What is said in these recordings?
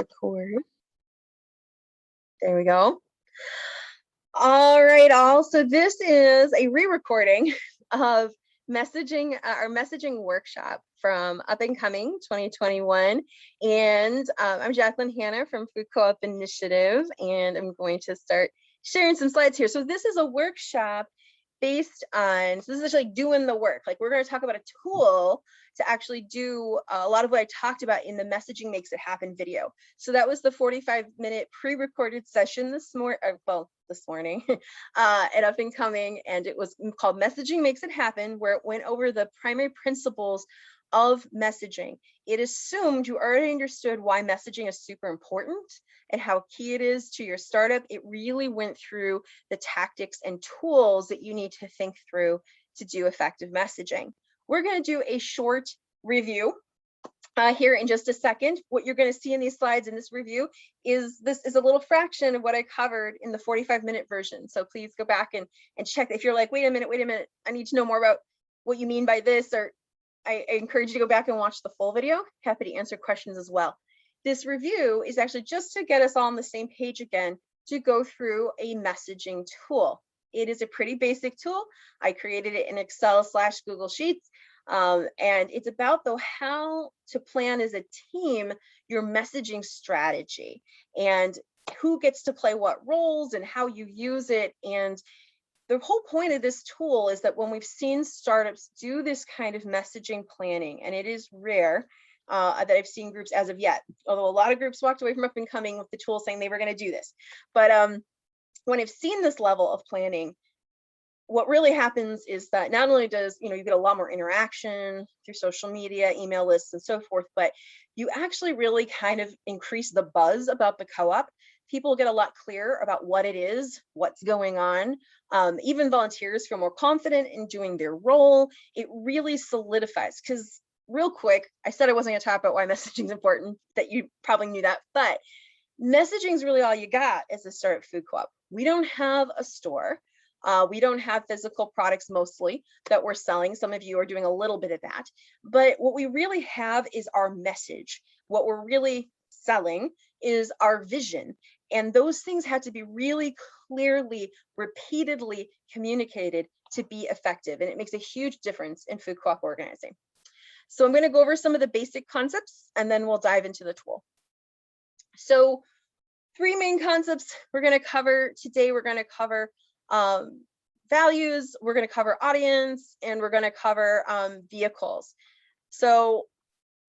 record. There we go. All right, all. So this is a re-recording of our messaging workshop from Up and Coming 2021. And I'm Jacqueline Hanna from Food Co-op Initiative, and I'm going to start sharing some slides here. So this is a workshop based on, so this is like doing the work. Like we're going to talk about a tool to actually do a lot of what I talked about in the Messaging Makes It Happen video. So that was the 45-minute pre-recorded session this morning at Up and Coming, and it was called Messaging Makes It Happen, where it went over the primary principles of messaging. It assumed you already understood why messaging is super important and how key it is to your startup. It really went through the tactics and tools that you need to think through to do effective messaging. We're going to do a short review here in just a second. What you're going to see in these slides in this review is a little fraction of what I covered in the 45-minute version. So please go back and check. If you're like, wait a minute, I need to know more about what you mean by this, or I encourage you to go back and watch the full video. Happy to answer questions as well. This review is actually just to get us all on the same page again, to go through a messaging tool. It is a pretty basic tool. I created it in Excel/Google Sheets. And it's about though how to plan as a team your messaging strategy and who gets to play what roles and how you use it. And the whole point of this tool is that when we've seen startups do this kind of messaging planning, and it is rare that I've seen groups as of yet, although a lot of groups walked away from Up and Coming with the tool saying they were going to do this. But when I've seen this level of planning, what really happens is that not only does, you get a lot more interaction through social media, email lists, and so forth, but you actually really kind of increase the buzz about the co-op. People get a lot clearer about what it is, what's going on. Even volunteers feel more confident in doing their role. It really solidifies, because real quick, I said I wasn't going to talk about why messaging is important, that you probably knew that, but messaging is really all you got as a startup food co-op. We don't have a store. We don't have physical products mostly that we're selling. Some of you are doing a little bit of that. But what we really have is our message. What we're really selling is our vision. And those things have to be really clearly, repeatedly communicated to be effective. And it makes a huge difference in food co-op organizing. So I'm going to go over some of the basic concepts, and then we'll dive into the tool. So 3 main concepts we're going to cover today. We're going to cover values, we're going to cover audience, and we're going to cover vehicles. So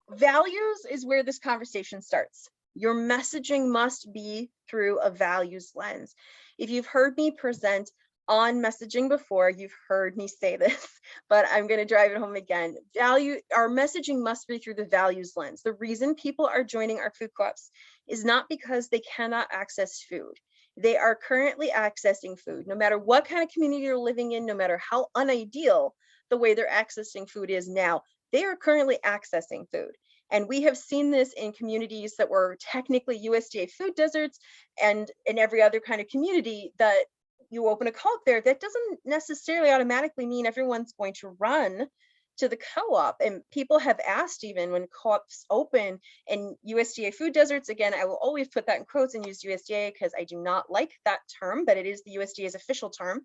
values is where this conversation starts. Your messaging must be through a values lens. If you've heard me present on messaging before, you've heard me say this, but I'm going to drive it home again. Our messaging must be through the values lens. The reason people are joining our food co-ops is not because they cannot access food. They are currently accessing food, no matter what kind of community you're living in, no matter how unideal the way they're accessing food is now, they are currently accessing food. And we have seen this in communities that were technically USDA food deserts, and in every other kind of community that you open a co-op there, that doesn't necessarily automatically mean everyone's going to run to the co-op. And people have asked, even when co-ops open in USDA food deserts, again, I will always put that in quotes and use USDA because I do not like that term, but it is the USDA's official term.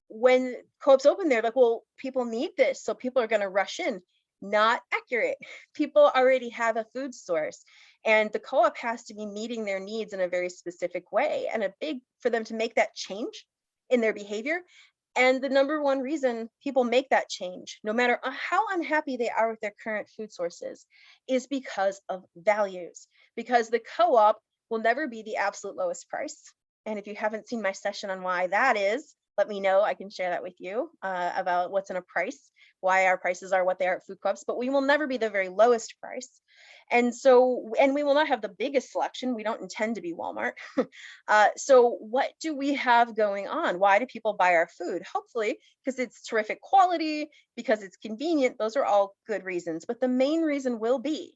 When co-ops open, they're like, well, people need this, so people are going to rush in. Not accurate. People already have a food source, and the co-op has to be meeting their needs in a very specific way, and for them to make that change in their behavior. And the number one reason people make that change, no matter how unhappy they are with their current food sources, is because of values. Because the co-op will never be the absolute lowest price. And if you haven't seen my session on why that is, let me know. I can share that with you about what's in a price, why our prices are what they are at food co-ops, but we will never be the very lowest price. And we will not have the biggest selection. We don't intend to be Walmart. So what do we have going on? Why do people buy our food? Hopefully, because it's terrific quality, because it's convenient. Those are all good reasons. But the main reason will be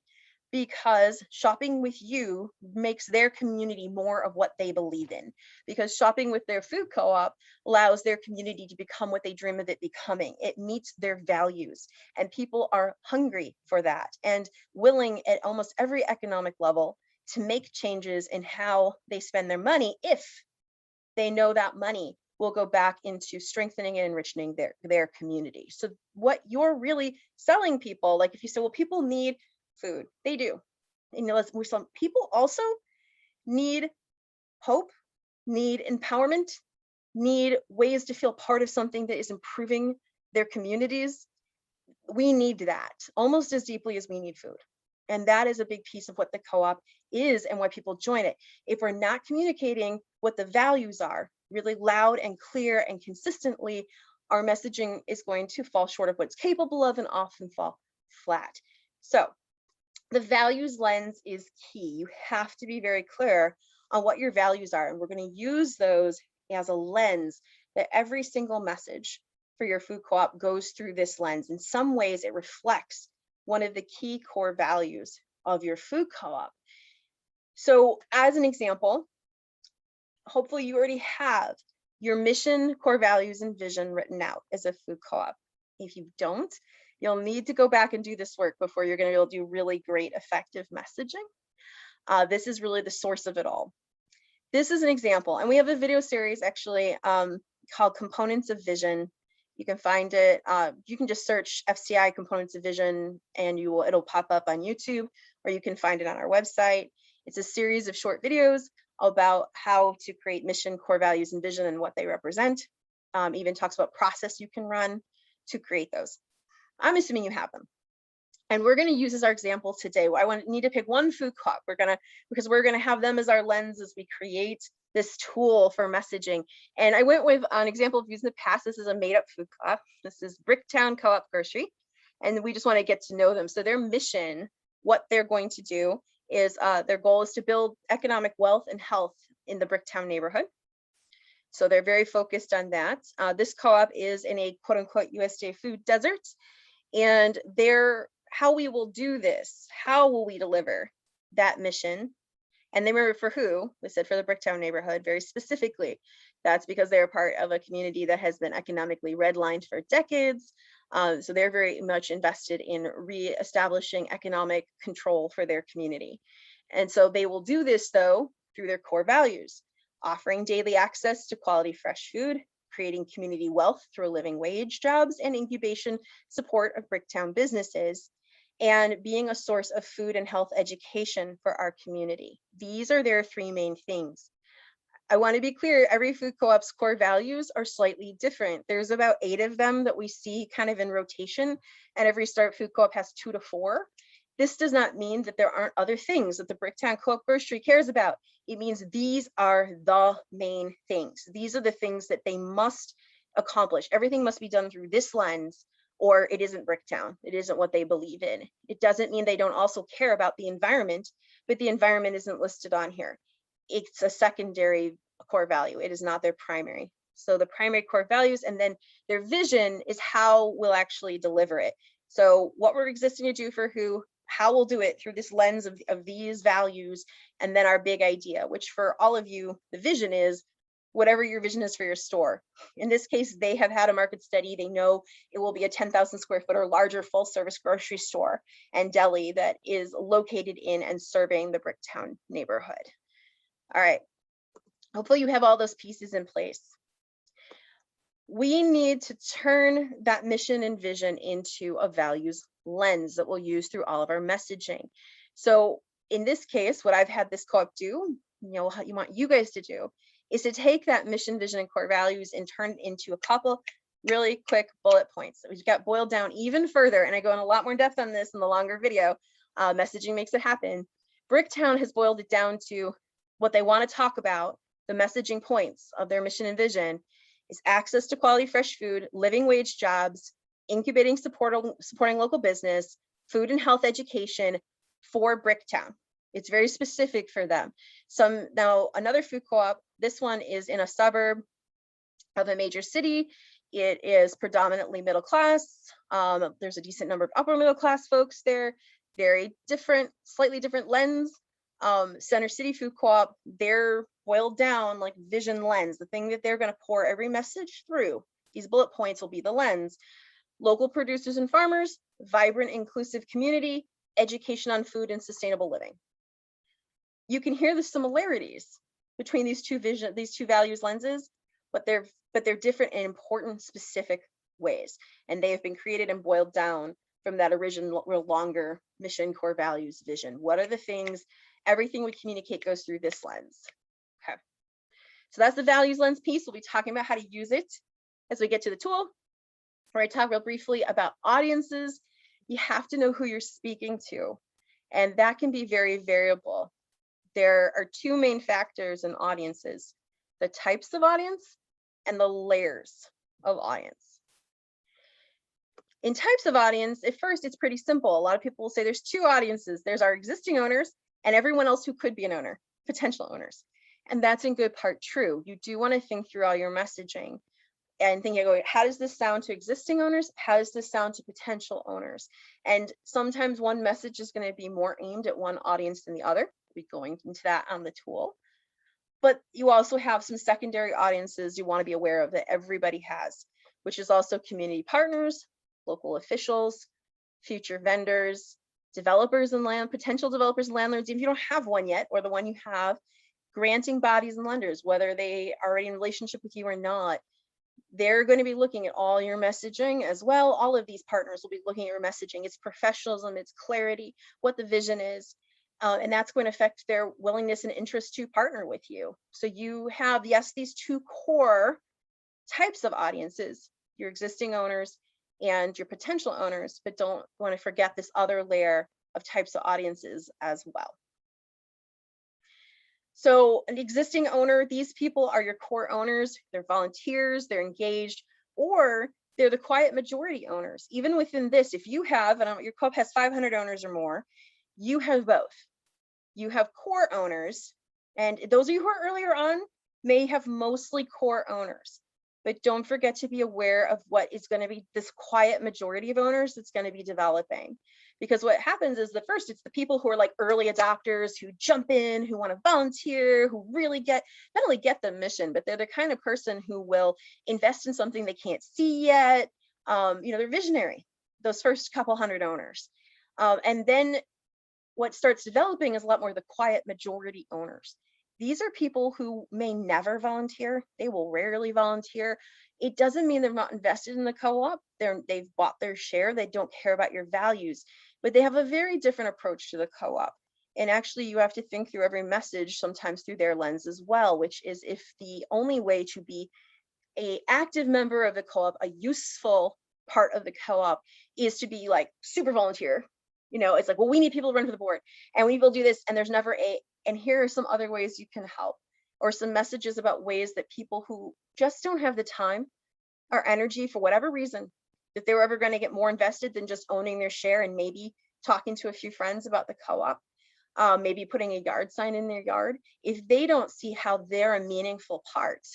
because shopping with you makes their community more of what they believe in. Because shopping with their food co-op allows their community to become what they dream of it becoming. It meets their values, and people are hungry for that and willing at almost every economic level to make changes in how they spend their money if they know that money will go back into strengthening and enriching their community. So what you're really selling people, like if you say, well, people need food, they do. And some people also need hope, need empowerment, need ways to feel part of something that is improving their communities. We need that almost as deeply as we need food. And that is a big piece of what the co-op is and why people join it. If we're not communicating what the values are really loud and clear and consistently, our messaging is going to fall short of what's capable of and often fall flat. So the values lens is key. You have to be very clear on what your values are. And we're going to use those as a lens that every single message for your food co-op goes through this lens. In some ways, it reflects one of the key core values of your food co-op. So as an example, hopefully you already have your mission, core values, and vision written out as a food co-op. If you don't, you'll need to go back and do this work before you're going to be able to do really great, effective messaging. This is really the source of it all. This is an example, and we have a video series actually called Components of Vision. You can find it, you can just search FCI Components of Vision and it'll pop up on YouTube, or you can find it on our website. It's a series of short videos about how to create mission, core values, and vision and what they represent. Even talks about process you can run to create those. I'm assuming you have them. And we're going to use as our example today. I need to pick one food co-op. Because we're going to have them as our lens as we create this tool for messaging. And I went with an example of using the past. This is a made up food co-op. This is Bricktown Co-op Grocery. And we just want to get to know them. So their mission, what they're going to do is their goal is to build economic wealth and health in the Bricktown neighborhood. So they're very focused on that. This co-op is in a quote unquote USDA food desert. And how we will do this, how will we deliver that mission? And they were for who? They said for the Bricktown neighborhood, very specifically. That's because they're part of a community that has been economically redlined for decades. So they're very much invested in reestablishing economic control for their community. And so they will do this, though, through their core values, offering daily access to quality fresh food, creating community wealth through living wage jobs and incubation support of Bricktown businesses, and being a source of food and health education for our community. These are their three main things. I want to be clear, every food co-op's core values are slightly different. There's about 8 of them that we see kind of in rotation, and every Start Food Co-op has 2 to 4. This does not mean that there aren't other things that the Bricktown Co-op Grocery cares about. It means these are the main things. These are the things that they must accomplish. Everything must be done through this lens, or it isn't Bricktown. It isn't what they believe in. It doesn't mean they don't also care about the environment, but the environment isn't listed on here. It's a secondary core value. It is not their primary. So the primary core values, and then their vision is how we'll actually deliver it. So what we're existing to do for who, how we'll do it through this lens of these values, and then our big idea, which for all of you, the vision is whatever your vision is for your store. In this case, they have had a market study. They know it will be a 10,000 square foot or larger full service grocery store and deli that is located in and serving the Bricktown neighborhood. All right, hopefully you have all those pieces in place. We need to turn that mission and vision into a values lens that we'll use through all of our messaging. So in this case, what I've had this co-op do, what you want you guys to do, is to take that mission, vision, and core values and turn it into a couple really quick bullet points that we've got boiled down even further. And I go in a lot more depth on this in the longer video. Messaging makes it happen. Bricktown has boiled it down to what they want to talk about. The messaging points of their mission and vision is access to quality fresh food, living wage jobs, incubating, supporting local business, food and health education for Bricktown. It's very specific for them. Now another food co-op, this one is in a suburb of a major city. It is predominantly middle class. There's a decent number of upper middle class folks there. Very different, slightly different lens. Center City Food Co-op, they're boiled down like vision lens, the thing that they're going to pour every message through. These bullet points will be the lens. Local producers and farmers, vibrant, inclusive community, education on food and sustainable living. you can hear the similarities between these two values lenses, but they're different in important specific ways. And they have been created and boiled down from that original longer mission, core values, vision. What are the things? Everything we communicate goes through this lens. Okay. So that's the values lens piece. We'll be talking about how to use it as we get to the tool. Where I talk real briefly about audiences, you have to know who you're speaking to, and that can be very variable. There are two main factors in audiences: the types of audience and the layers of audience. In types of audience, at first it's pretty simple. A lot of people will say there's two audiences. There's our existing owners and everyone else who could be an owner, potential owners. And that's in good part true. You do want to think through all your messaging and thinking, going, how does this sound to existing owners? How does this sound to potential owners? And sometimes one message is going to be more aimed at one audience than the other. We'll be going into that on the tool. But you also have some secondary audiences you want to be aware of that everybody has, which is also community partners, local officials, future vendors, developers and potential developers and landlords, if you don't have one yet, or the one you have, granting bodies and lenders, whether they are already in relationship with you or not. They're going to be looking at all your messaging as well. All of these partners will be looking at your messaging, its professionalism, its clarity, what the vision is. And that's going to affect their willingness and interest to partner with you. So you have, yes, these two core types of audiences, your existing owners and your potential owners, but don't want to forget this other layer of types of audiences as well. So an existing owner, these people are your core owners. They're volunteers, they're engaged, or they're the quiet majority owners. Even within this, if you have, your co-op has 500 owners or more, you have both. You have core owners, and those of you who are earlier on may have mostly core owners, but don't forget to be aware of what is going to be this quiet majority of owners that's going to be developing. Because what happens is it's the people who are like early adopters, who jump in, who want to volunteer, who really not only get the mission, but they're the kind of person who will invest in something they can't see yet. They're visionary, those first couple hundred owners. And then what starts developing is a lot more the quiet majority owners. These are people who may never volunteer. They will rarely volunteer. It doesn't mean they're not invested in the co-op. They've bought their share. They don't care about your values, but they have a very different approach to the co-op. And actually, you have to think through every message sometimes through their lens as well, which is if the only way to be an active member of the co-op, a useful part of the co-op, is to be like super volunteer. It's like, well, we need people to run for the board and we will do this. And there's never and here are some other ways you can help, or some messages about ways that people who just don't have the time or energy for whatever reason, that they were ever going to get more invested than just owning their share and maybe talking to a few friends about the co-op, maybe putting a yard sign in their yard. If they don't see how they're a meaningful part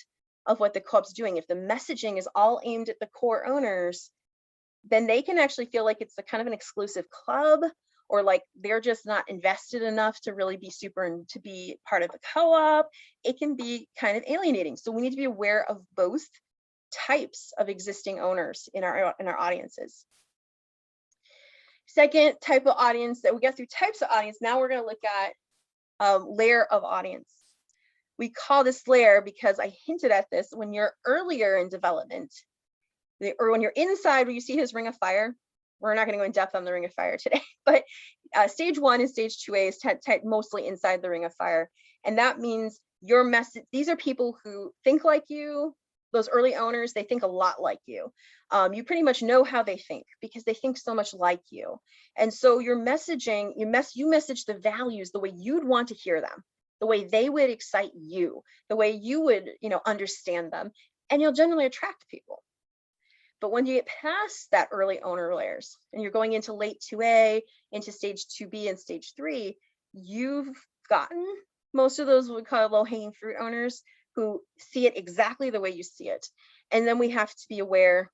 of what the co-op's doing, if the messaging is all aimed at the core owners, then they can actually feel like it's a kind of an exclusive club, or like they're just not invested enough to really be to be part of the co-op. It can be kind of alienating. So we need to be aware of both types of existing owners in our audiences. Second type of audience that we get through types of audience, now we're going to look at layer of audience. We call this layer because I hinted at this when you're earlier in development, or when you're inside where you see his ring of fire. We're not going to go in depth on the ring of fire today, but stage 1 and stage 2A is mostly inside the ring of fire. And that means your message, these are people who think like you. Those early owners, they think a lot like you. You pretty much know how they think because they think so much like you. And so your messaging, you message the values the way you'd want to hear them, the way they would excite you, the way you would, understand them, and you'll generally attract people. But when you get past that early owner layers and you're going into late 2A, into stage 2B and stage 3, you've gotten most of those what we call low-hanging fruit owners who see it exactly the way you see it. And then we have to be aware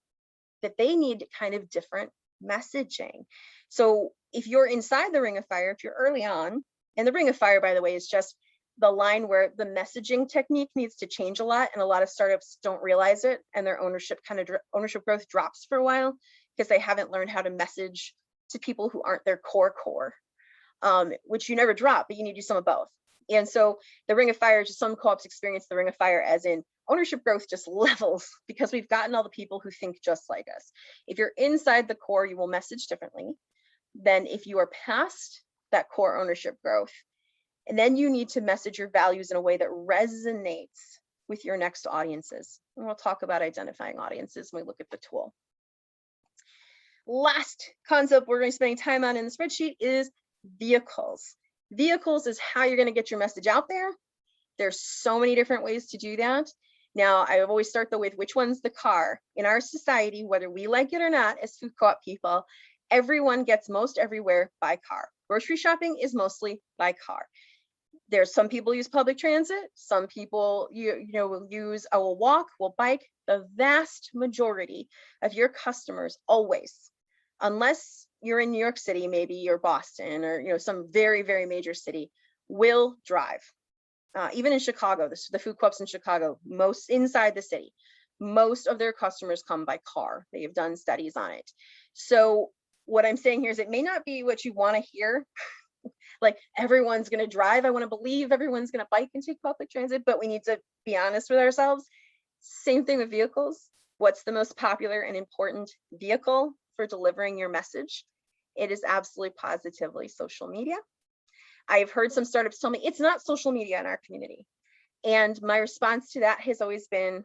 that they need kind of different messaging. So if you're inside the ring of fire, if you're early on, and the ring of fire, by the way, is just the line where the messaging technique needs to change a lot, and a lot of startups don't realize it, and their ownership ownership growth drops for a while because they haven't learned how to message to people who aren't their core, which you never drop, but you need to do some of both. And so the Ring of Fire, just some co-ops experience the Ring of Fire as in ownership growth just levels because we've gotten all the people who think just like us. If you're inside the core, you will message differently than if you are past that core ownership growth. And then you need to message your values in a way that resonates with your next audiences. And we'll talk about identifying audiences when we look at the tool. Last concept we're going to be spending time on in the spreadsheet is vehicles. Vehicles is how you're going to get your message out there. There's so many different ways to do that. Now, I always start though with which one's the car. In our society, whether we like it or not, as food co-op people, everyone gets most everywhere by car. Grocery shopping is mostly by car. There's some people use public transit. Some people will walk, will bike. The vast majority of your customers always, unless you're in New York City, maybe or Boston or some very, very major city, will drive. Even in Chicago, the food co-ops in Chicago, most inside the city, most of their customers come by car. They have done studies on it. So what I'm saying here is it may not be what you want to hear. Like everyone's going to drive. I want to believe everyone's going to bike and take public transit, but we need to be honest with ourselves. Same thing with vehicles. What's the most popular and important vehicle for delivering your message? It is absolutely positively social media. I've heard some startups tell me it's not social media in our community. And my response to that has always been,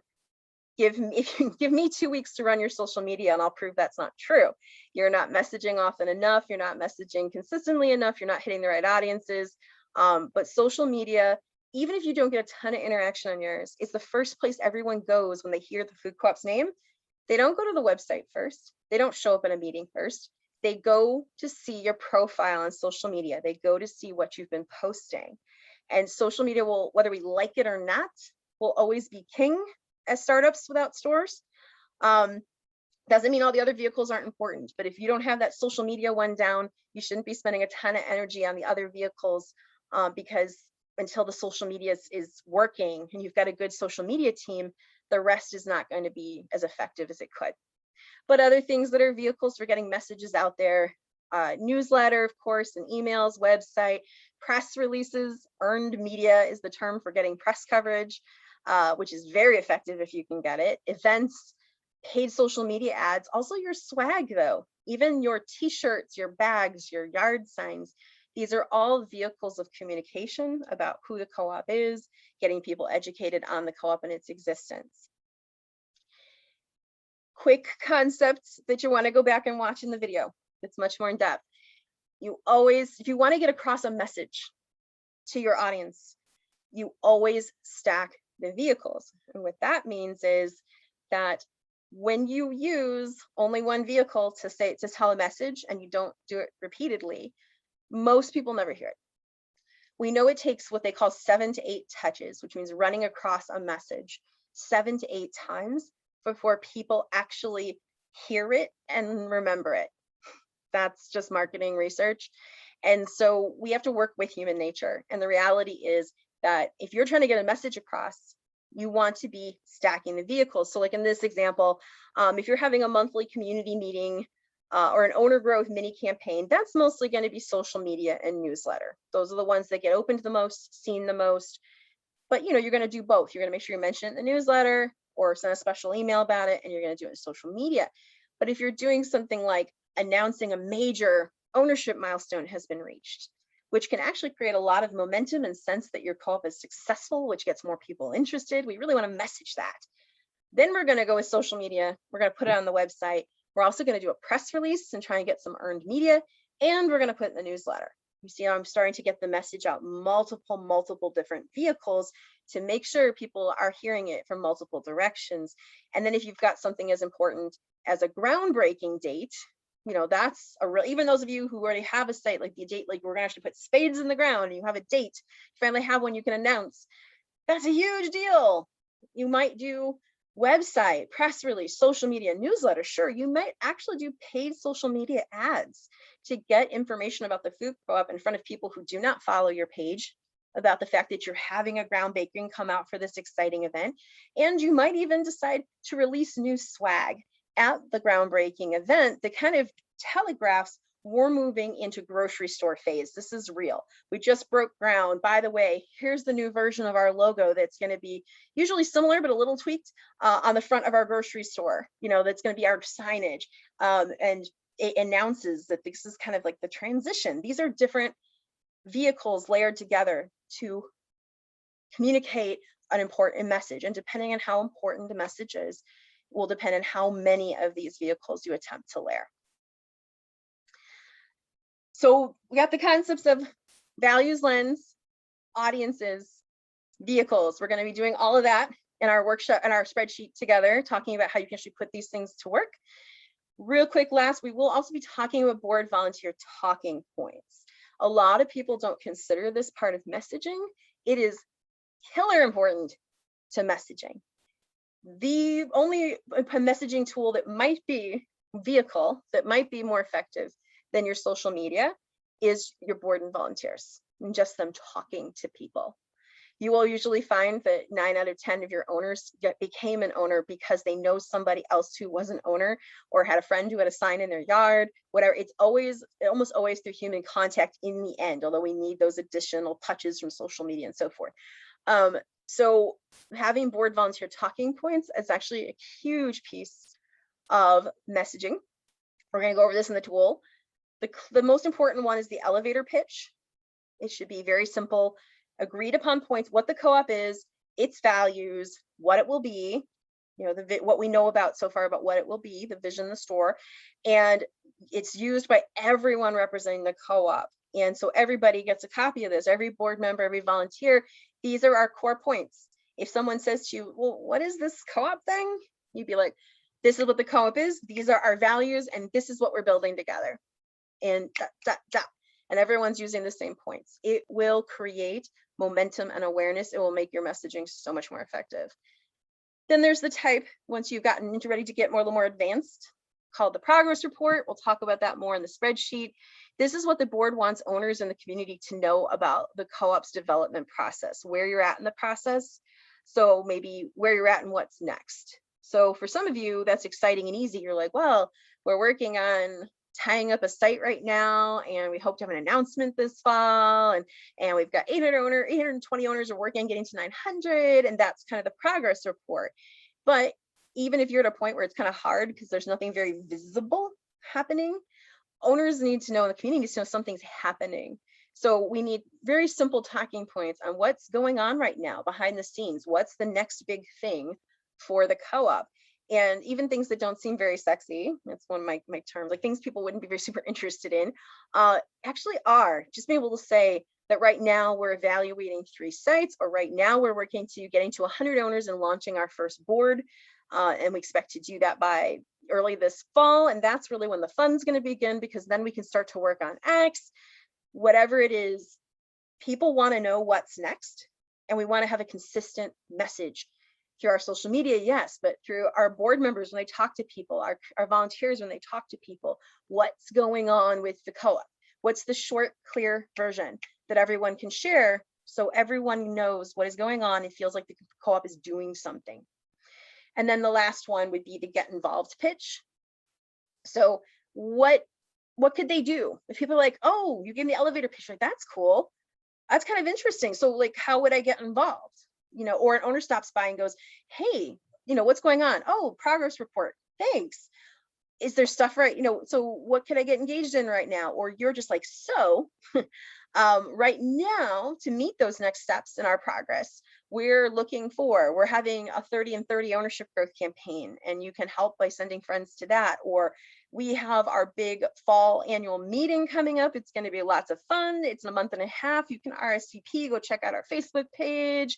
give me 2 weeks to run your social media and I'll prove that's not true. You're not messaging often enough. You're not messaging consistently enough. You're not hitting the right audiences. But social media, even if you don't get a ton of interaction on yours, is the first place everyone goes when they hear the food co-op's name. They don't go to the website first. They don't show up at a meeting first. They go to see your profile on social media. They go to see what you've been posting. And social media will, whether we like it or not, will always be king as startups without stores. Doesn't mean all the other vehicles aren't important, but if you don't have that social media one down, you shouldn't be spending a ton of energy on the other vehicles because until the social media is working and you've got a good social media team, the rest is not going to be as effective as it could. But other things that are vehicles for getting messages out there, newsletter, of course, and emails, website, press releases. Earned media is the term for getting press coverage, which is very effective if you can get it. Events, paid social media ads, also your swag though, even your t-shirts, your bags, your yard signs. These are all vehicles of communication about who the co-op is, getting people educated on the co-op and its existence. Quick concepts that you want to go back and watch in the video. It's much more in depth. You always, if you want to get across a message to your audience, you always stack the vehicles. And what that means is that when you use only one vehicle to tell a message and you don't do it repeatedly, most people never hear it. We know it takes what they call 7 to 8 touches, which means running across a message 7 to 8 times before people actually hear it and remember it. That's just marketing research. And so we have to work with human nature. And the reality is that if you're trying to get a message across, you want to be stacking the vehicles. So like in this example, if you're having a monthly community meeting or an owner growth mini campaign, that's mostly going to be social media and newsletter. Those are the ones that get opened the most, seen the most. But you're going to do both. You're going to make sure you mention it in the newsletter or send a special email about it, and you're going to do it in social media. But if you're doing something like announcing a major ownership milestone has been reached, which can actually create a lot of momentum and sense that your co-op is successful, which gets more people interested. We really want to message that. Then we're going to go with social media. We're going to put it on the website. We're also going to do a press release and try and get some earned media. And we're going to put it in the newsletter. You see how I'm starting to get the message out multiple different vehicles to make sure people are hearing it from multiple directions. And then if you've got something as important as a groundbreaking date, that's a real, even those of you who already have a site, like the date, like we're gonna actually put spades in the ground and you have a date, you finally have one you can announce. That's a huge deal. You might do website, press release, social media, newsletter. Sure, you might actually do paid social media ads to get information about the food co-op in front of people who do not follow your page, about the fact that you're having a groundbreaking come out for this exciting event. And you might even decide to release new swag at the groundbreaking event that kind of telegraphs we're moving into grocery store phase. This is real. We just broke ground. By the way, here's the new version of our logo that's going to be usually similar, but a little tweaked on the front of our grocery store. That's going to be our signage. And it announces that this is kind of like the transition. These are different vehicles layered together to communicate an important message. And depending on how important the message is, will depend on how many of these vehicles you attempt to layer. So we got the concepts of values, lens, audiences, vehicles. We're going to be doing all of that in our workshop and our spreadsheet together, talking about how you can actually put these things to work. Real quick, last, we will also be talking about board volunteer talking points. A lot of people don't consider this part of messaging. It is killer important to messaging. The only messaging tool that might be vehicle that might be more effective than your social media is your board and volunteers and just them talking to people. You will usually find that 9 out of 10 of your owners became an owner because they know somebody else who was an owner or had a friend who had a sign in their yard, whatever. It's almost always through human contact in the end, although we need those additional touches from social media and so forth. So having board volunteer talking points is actually a huge piece of messaging. We're going to go over this in the tool. The most important one is the elevator pitch. It should be very simple, agreed upon points, what the co-op is, its values, what it will be, what we know about so far about what it will be, the vision of the store, and it's used by everyone representing the co-op. And so everybody gets a copy of this, every board member, every volunteer. These are our core points. If someone says to you, well, what is this co-op thing? You'd be like, this is what the co-op is, these are our values, and this is what we're building together. And and everyone's using the same points. It will create momentum and awareness. It will make your messaging so much more effective. Then there's the type, once you've gotten ready to get a little more advanced, called the progress report. We'll talk about that more in the spreadsheet. This is what the board wants owners in the community to know about the co-op's development process, where you're at in the process. So maybe where you're at and what's next. So for some of you, that's exciting and easy. You're like, well, we're working on tying up a site right now, and we hope to have an announcement this fall, and we've got 820 owners are working on getting to 900, and that's kind of the progress report. But even if you're at a point where it's kind of hard because there's nothing very visible happening, owners need to know, and the community needs to know something's happening. So we need very simple talking points on what's going on right now behind the scenes. What's the next big thing for the co-op? And even things that don't seem very sexy, that's one of my terms, like things people wouldn't be very super interested in, actually are. Just being able to say that right now we're evaluating 3 sites, or right now we're working to getting to 100 owners and launching our first board. And we expect to do that by early this fall. And that's really when the fun's going to begin, because then we can start to work on X, whatever it is. People want to know what's next, and we want to have a consistent message through our social media, yes, but through our board members when they talk to people, our volunteers when they talk to people, what's going on with the co-op? What's the short, clear version that everyone can share so everyone knows what is going on and feels like the co-op is doing something? And then the last one would be the get involved pitch. So what could they do? If people are like, oh, you gave me the elevator pitch, like, that's cool. That's kind of interesting. So like, how would I get involved? Or an owner stops by and goes, hey, what's going on? Oh, progress report. Thanks. Is there stuff right? So what can I get engaged in right now? Or you're just like, so right now, to meet those next steps in our progress, we're having a 30 and 30 ownership growth campaign, and you can help by sending friends to that. Or we have our big fall annual meeting coming up. It's going to be lots of fun. It's in a month and a half. You can RSVP, go check out our Facebook page.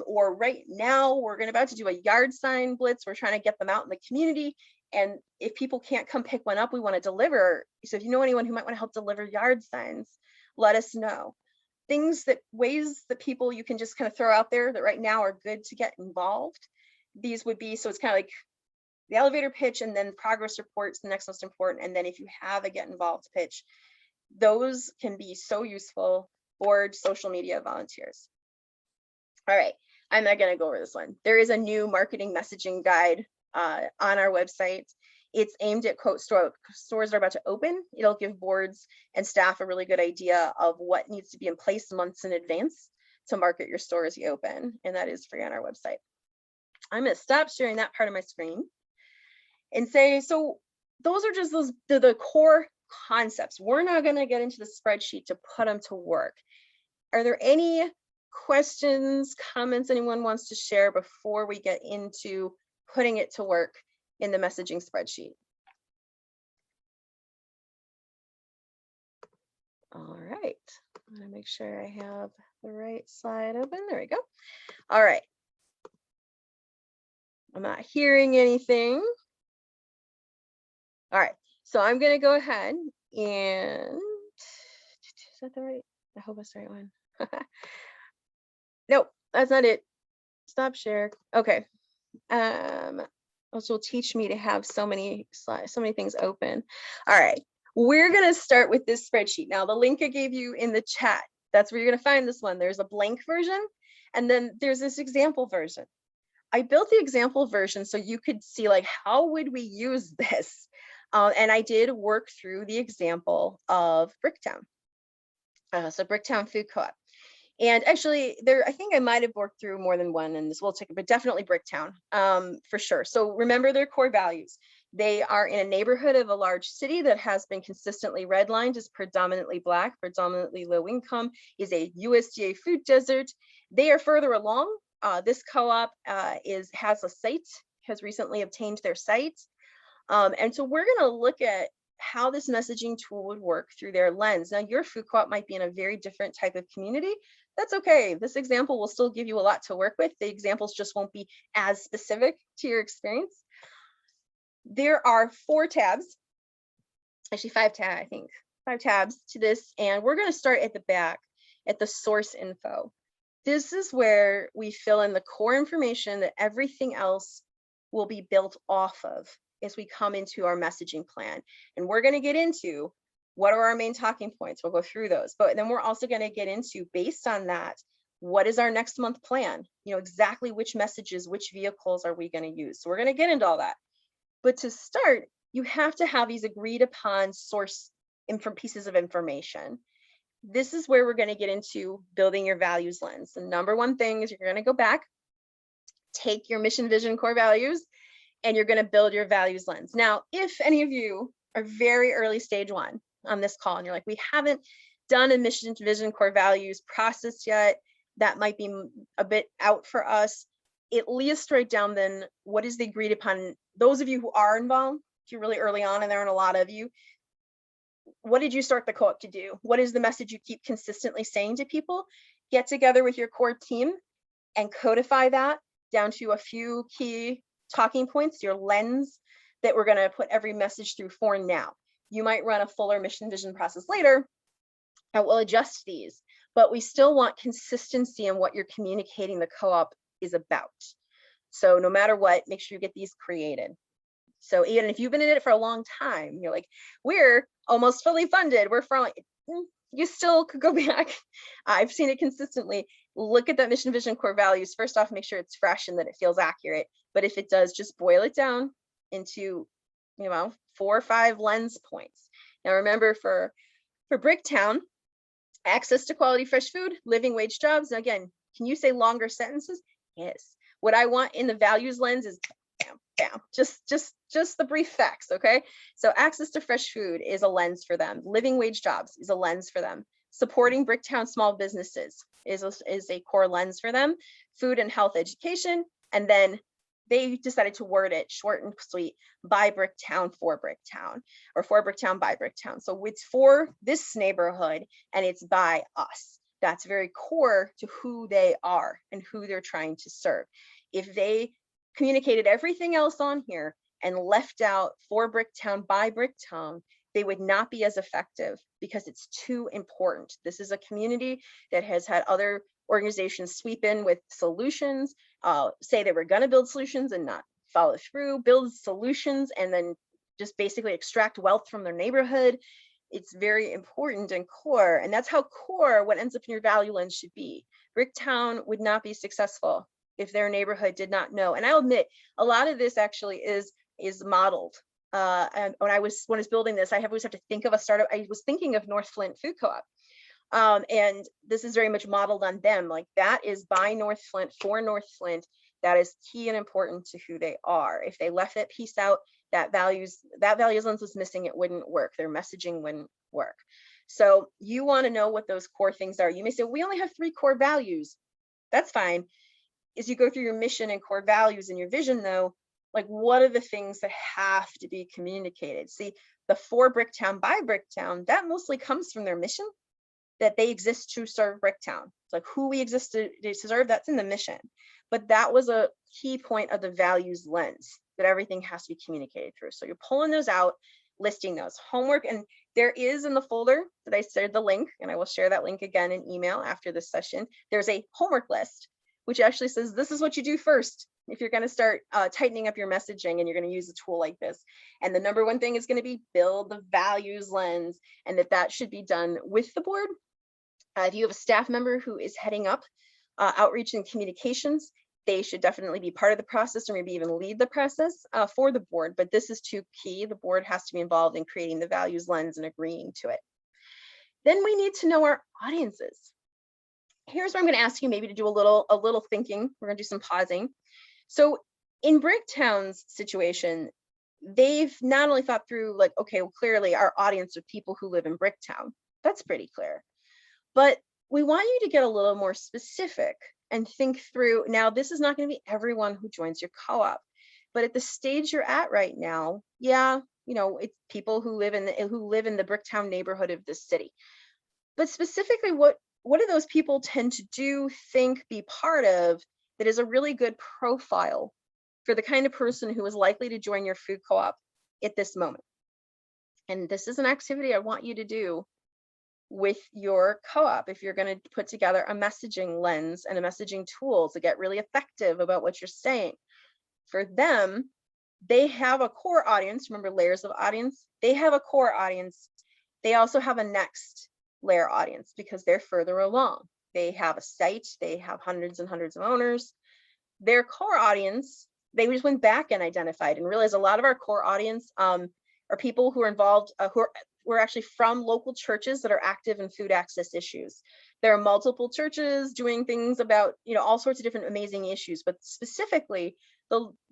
Or right now we're about to do a yard sign blitz. We're trying to get them out in the community. And if people can't come pick one up, we want to deliver. So if you know anyone who might want to help deliver yard signs, let us know. Ways that people you can just kind of throw out there that right now are good to get involved. These would be, so it's kind of like the elevator pitch, and then progress reports, the next most important. And then if you have a get involved pitch, those can be so useful for social media volunteers. All right, I'm not going to go over this one. There is a new marketing messaging guide on our website. It's aimed at stores that are about to open. It'll give boards and staff a really good idea of what needs to be in place months in advance to market your store as you open, and that is free on our website. I'm going to stop sharing that part of my screen and say, so those are just the core concepts. We're not going to get into the spreadsheet to put them to work. Are there any questions, comments anyone wants to share before we get into putting it to work in the messaging spreadsheet? All right, I'm gonna make sure I have the right slide open. There we go. All right. I'm not hearing anything. All right, so I'm gonna go ahead and, is that the right? I hope that's the right one. Nope, that's not it. Stop share. Okay. Which will teach me to have so many slides, so many things open. All right, we're gonna start with this spreadsheet. Now, the link I gave you in the chat, that's where you're gonna find this one. There's a blank version, and then there's this example version. I built the example version so you could see like, how would we use this? And I did work through the example of Bricktown. So Bricktown Food Co-op. And actually, I think I might have worked through more than one in this will take, but definitely Bricktown, for sure. So remember their core values. They are in a neighborhood of a large city that has been consistently redlined as predominantly Black, predominantly low income, is a USDA food desert. They are further along. This co-op has a site, has recently obtained their site. And so we're going to look at how this messaging tool would work through their lens. Now, your food co-op might be in a very different type of community. That's okay. This example will still give you a lot to work with. The examples just won't be as specific to your experience. There are 4 tabs, actually 5 tabs, I think, 5 tabs to this. And we're going to start at the back at the source info. This is where we fill in the core information that everything else will be built off of as we come into our messaging plan. And we're going to get into what are our main talking points. We'll go through those, but then we're also going to get into, based on that, what is our next month plan? You know, exactly which messages, which vehicles are we going to use? So we're going to get into all that. But to start, you have to have these agreed upon source pieces of information. This is where we're going to get into building your values lens. The number one thing is you're going to go back, take your mission, vision, core values, and you're going to build your values lens. Now, if any of you are very early stage 1 on this call and you're like, we haven't done a mission, vision, core values process yet, that might be a bit out for us, at least write down then what is the agreed upon. Those of you who are involved, if you're really early on, and there aren't a lot of you, what did you start the co-op to do? What is the message you keep consistently saying to people? Get together with your core team and codify that down to a few key talking points, your lens that we're going to put every message through for now. You might run a fuller mission vision process later, and we'll adjust these, but we still want consistency in what you're communicating the co-op is about. So no matter what, make sure you get these created. So even if you've been in it for a long time, you're like, we're almost fully funded, we're from, you still could go back. I've seen it consistently. Look at that mission, vision, core values. First off, make sure it's fresh and that it feels accurate. But if it does, just boil it down into, 4 or 5 lens points. Now remember, for Bricktown, access to quality fresh food, living wage jobs. Now again, can you say longer sentences? Yes. What I want in the values lens is bam, bam, just the brief facts, okay? So access to fresh food is a lens for them. Living wage jobs is a lens for them. Supporting Bricktown small businesses is a core lens for them. Food and health education, and then they decided to word it short and sweet, by Bricktown for Bricktown, or for Bricktown by Bricktown. So it's for this neighborhood and it's by us. That's very core to who they are and who they're trying to serve. If they communicated everything else on here and left out for Bricktown by Bricktown, they would not be as effective because it's too important. This is a community that has had other organizations sweep in with solutions, say they were going to build solutions and not follow through, build solutions and then just basically extract wealth from their neighborhood. It's very important and core, and that's how core what ends up in your value lens should be. Bricktown would not be successful if their neighborhood did not know. And I'll admit, a lot of this actually is modeled And when I was building this, I always have to think of a startup. I was thinking of North Flint Food Co-op. And this is very much modeled on them. Like, that is by North Flint for North Flint. That is key and important to who they are. If they left that piece out, that values lens was missing, it wouldn't work. Their messaging wouldn't work. So you want to know what those core things are. You may say, we only have 3 core values. That's fine. As you go through your mission and core values and your vision, though, like, what are the things that have to be communicated? See, the for Bricktown by Bricktown, that mostly comes from their mission, that they exist to serve Bricktown. It's like who we exist to serve, that's in the mission. But that was a key point of the values lens that everything has to be communicated through. So you're pulling those out, listing those homework, and there is in the folder that I shared the link, and I will share that link again in email after this session. There's a homework list, which actually says this is what you do first if you're going to start tightening up your messaging and you're going to use a tool like this. And the number one thing is going to be build the values lens, and that should be done with the board. If you have a staff member who is heading up outreach and communications, they should definitely be part of the process, or maybe even lead the process for the board. But this is too key. The board has to be involved in creating the values lens and agreeing to it. Then we need to know our audiences. Here's where I'm going to ask you maybe to do a little thinking. We're going to do some pausing. So in Bricktown's situation, they've not only thought through, like, okay, well, clearly our audience are people who live in Bricktown. That's pretty clear. But we want you to get a little more specific and think through, now this is not going to be everyone who joins your co-op, but at the stage you're at right now, yeah, you know, it's people who live in the Bricktown neighborhood of this city. But specifically, what do those people tend to do, think, be part of that is a really good profile for the kind of person who is likely to join your food co-op at this moment? And this is an activity I want you to do with your co-op if you're going to put together a messaging lens and a messaging tool to get really effective about what you're saying. For them, they have a core audience. Remember, layers of audience. They have a core audience. They also have a next layer audience because they're further along. They have a site. They have hundreds and hundreds of owners. Their core audience, they just went back and identified and realized a lot of our core audience are people who are involved, we're actually from local churches that are active in food access issues. There are multiple churches doing things about, you know, all sorts of different amazing issues, but specifically,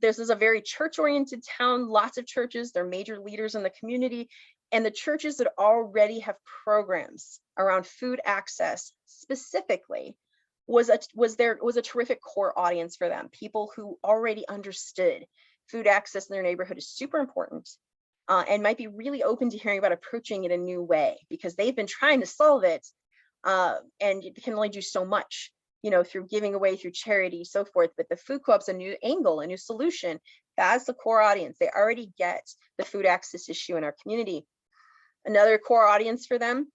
this is a very church-oriented town, lots of churches, they're major leaders in the community, and the churches that already have programs around food access specifically was a terrific core audience for them. People who already understood food access in their neighborhood is super important. And might be really open to hearing about approaching it a new way because they've been trying to solve it, and you can only do so much, you know, through giving away, through charity, so forth. But the food co-op's a new angle, a new solution. That's the core audience. They already get the food access issue in our community. Another core audience for them,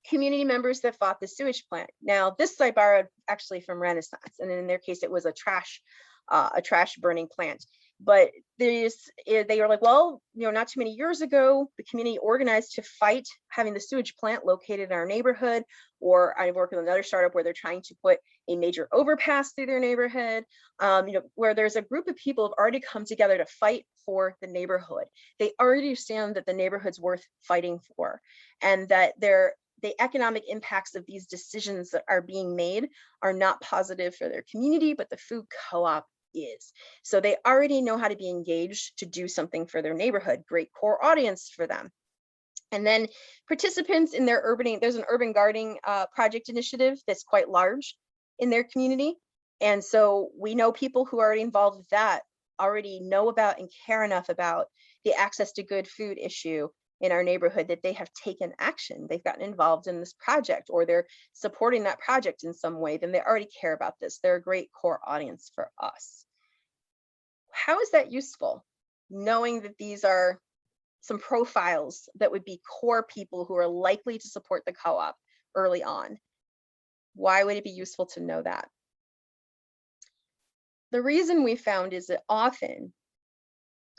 community members that fought the sewage plant. Now, this I borrowed actually from Renaissance, and in their case, it was a trash burning plant. But they were like, well, you know, not too many years ago, the community organized to fight having the sewage plant located in our neighborhood. Or I work with another startup where they're trying to put a major overpass through their neighborhood, you know, where there's a group of people who have already come together to fight for the neighborhood. They already understand that the neighborhood's worth fighting for, and that the economic impacts of these decisions that are being made are not positive for their community, but the food co-op is. So they already know how to be engaged to do something for their neighborhood. Great core audience for them. And then participants in their there's an urban gardening project initiative that's quite large in their community. And so we know people who are already involved with that already know about and care enough about the access to good food issue in our neighborhood that they have taken action. They've gotten involved in this project, or they're supporting that project in some way. Then they already care about this. They're a great core audience for us. How is that useful? Knowing that these are some profiles that would be core people who are likely to support the co-op early on. Why would it be useful to know that? The reason we found is that often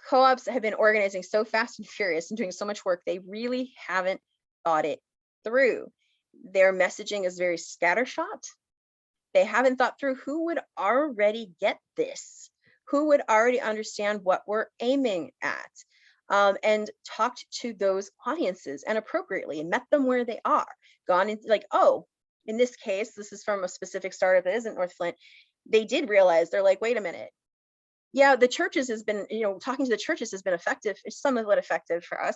co-ops have been organizing so fast and furious and doing so much work, they really haven't thought it through. Their messaging is very scattershot. They haven't thought through who would already get this, who would already understand what we're aiming at. and talked to those audiences and appropriately and met them where they are. Gone into like, oh, in this case, this is from a specific startup that isn't North Flint. They did realize, they're like, wait a minute. Yeah, the churches has been, talking to the churches has been effective, is somewhat effective for us.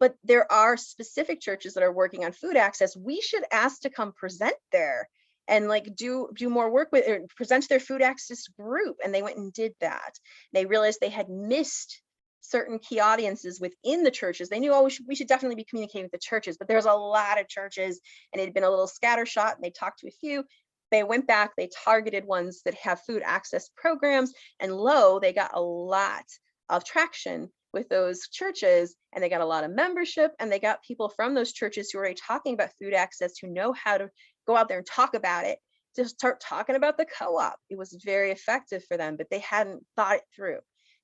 But there are specific churches that are working on food access. We should ask to come present there and like do more work with, or present to their food access group. And they went and did that. They realized they had missed certain key audiences within the churches. They knew, oh, we should definitely be communicating with the churches, but there's a lot of churches and it had been a little scattershot, and they talked to a few. They went back, they targeted ones that have food access programs, and lo, they got a lot of traction with those churches, and they got a lot of membership, and they got people from those churches who are already talking about food access, who know how to go out there and talk about it, to start talking about the co-op. It was very effective for them, but they hadn't thought it through.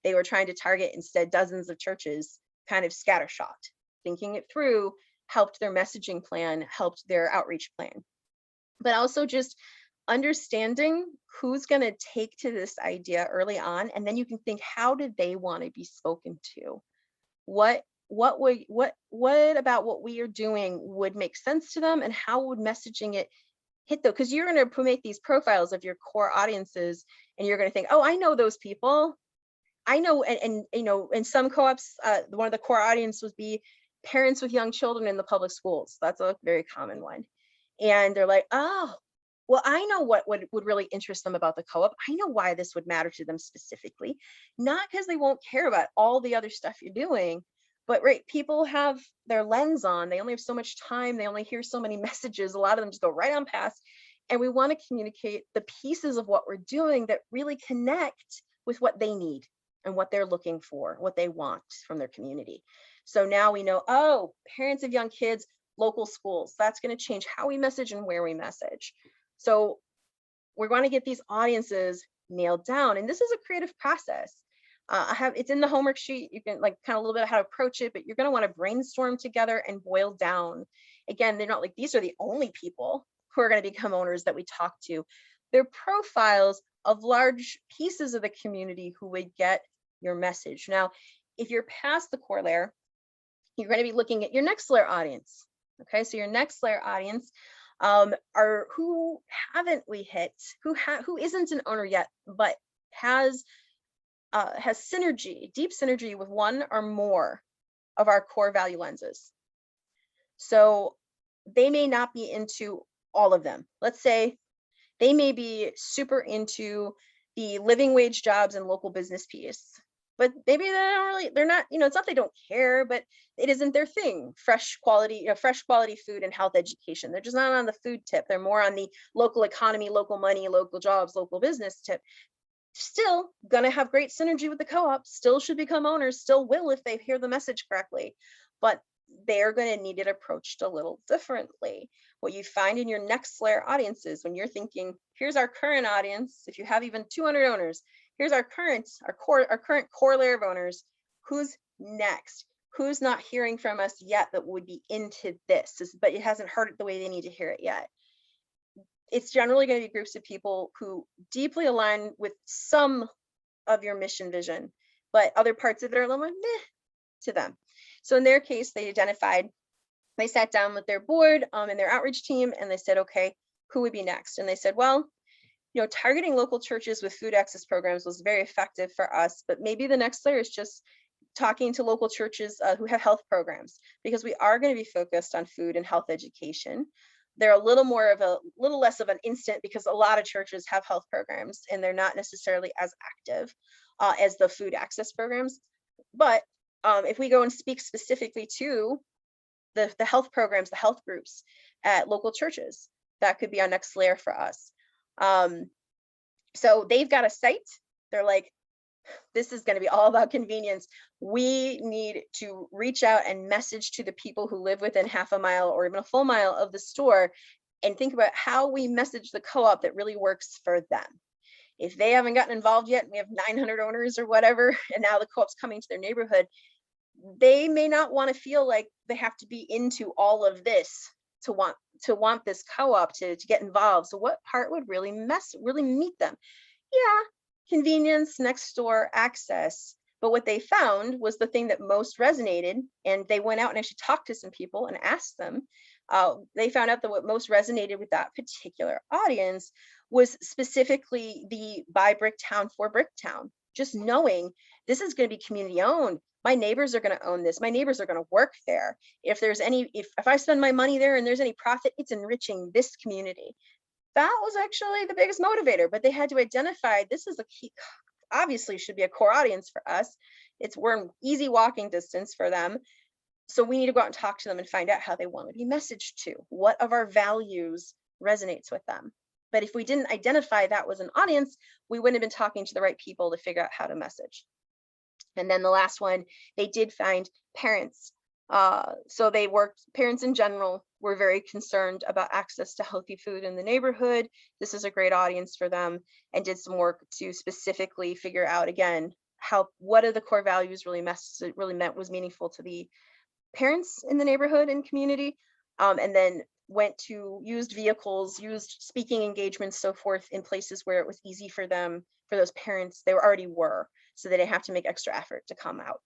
They were trying to target instead dozens of churches, kind of scattershot. Thinking it through helped their messaging plan, helped their outreach plan. But also just understanding who's going to take to this idea early on, and then you can think, how did they want to be spoken to? What about what we are doing would make sense to them, and how would messaging it hit though? Because you're going to make these profiles of your core audiences, and you're going to think, oh, I know those people. I know, and in some co-ops, one of the core audience would be parents with young children in the public schools. That's a very common one. And they're like, oh, well, I know what would really interest them about the co-op. I know why this would matter to them specifically, not because they won't care about all the other stuff you're doing, but right, people have their lens on. They only have so much time. They only hear so many messages. A lot of them just go right on past. And we want to communicate the pieces of what we're doing that really connect with what they need and what they're looking for, what they want from their community. So now we know, oh, parents of young kids, local schools, that's going to change how we message and where we message. So we're going to get these audiences nailed down. And this is a creative process. It's in the homework sheet. You can like kind of a little bit of how to approach it, but you're going to want to brainstorm together and boil down. Again, they're not like, these are the only people who are going to become owners that we talk to. They're profiles of large pieces of the community who would get your message. Now, if you're past the core layer, you're going to be looking at your next layer audience. Okay, so your next layer audience are who haven't we hit, who isn't an owner yet, but has synergy, deep synergy with one or more of our core value lenses. So they may not be into all of them. Let's say they may be super into the living wage jobs and local business piece, but maybe they're not, it's not they don't care, but it isn't their thing. Fresh quality food and health education. They're just not on the food tip. They're more on the local economy, local money, local jobs, local business tip. Still gonna have great synergy with the co-op, still should become owners, still will if they hear the message correctly, but they're going to need it approached a little differently. What you find in your next layer audiences, when you're thinking, here's our current audience, if you have even 200 owners, here's our current core layer of owners, who's next? Who's not hearing from us yet that would be into this, but it hasn't heard it the way they need to hear it yet? It's generally going to be groups of people who deeply align with some of your mission vision, but other parts of it are a little more meh to them. So in their case, they sat down with their board and their outreach team, and they said, okay, who would be next? And they said, well, targeting local churches with food access programs was very effective for us, but maybe the next layer is just talking to local churches who have health programs, because we are going to be focused on food and health education. They're a little less of an instant, because a lot of churches have health programs and they're not necessarily as active as the food access programs. But if we go and speak specifically to the health programs, the health groups at local churches, that could be our next layer for us. So they've got a site. They're like, this is going to be all about convenience. We need to reach out and message to the people who live within half a mile or even a full mile of the store, and think about how we message the co-op that really works for them. If they haven't gotten involved yet, and we have 900 owners or whatever, and now the co-op's coming to their neighborhood, they may not want to feel like they have to be into all of this to want this co-op to get involved. So what part would really meet them? Yeah, convenience, next door access, But what they found was the thing that most resonated, and they went out and actually talked to some people and asked them. They found out that what most resonated with that particular audience was specifically the by Bricktown for Bricktown. Just knowing this is going to be community owned. My neighbors are going to own this. My neighbors are going to work there. If there's any, if I spend my money there and there's any profit, it's enriching this community. That was actually the biggest motivator, but they had to identify this is a key, obviously should be a core audience for us. We're in easy walking distance for them. So we need to go out and talk to them and find out how they want to be messaged to. What of our values resonates with them? But if we didn't identify that was an audience, we wouldn't have been talking to the right people to figure out how to message. And then the last one, they did find parents. So parents in general were very concerned about access to healthy food in the neighborhood. This is a great audience for them, and did some work to specifically figure out, again, what are the core values really meant was meaningful to the parents in the neighborhood and community, and then went to used vehicles, used speaking engagements, so forth, in places where it was easy for them, for those parents, they already were, so they didn't have to make extra effort to come out.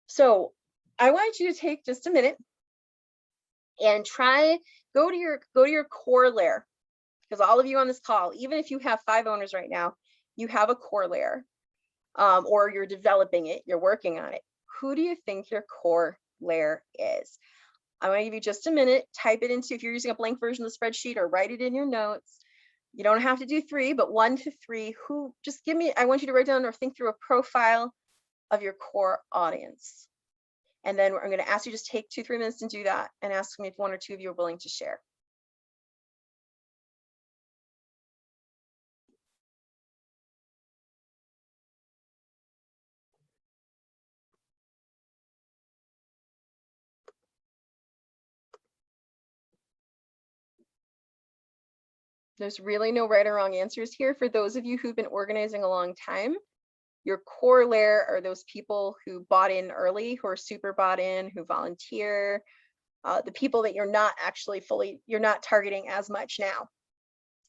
So I want you to take just a minute and go to your core layer, because all of you on this call, even if you have 5 owners right now, you have a core layer, or you're developing it, you're working on it. Who do you think your core layer is? I'm going to give you just a minute. Type it into, if you're using a blank version of the spreadsheet, or write it in your notes. You don't have to do 3, but 1 to 3. I want you to write down or think through a profile of your core audience. And then I'm going to ask you just take 2-3 minutes and do that, and ask me if 1 or 2 of you are willing to share. There's really no right or wrong answers here. For those of you who've been organizing a long time, your core layer are those people who bought in early, who are super bought in, who volunteer, the people that you're not targeting as much now.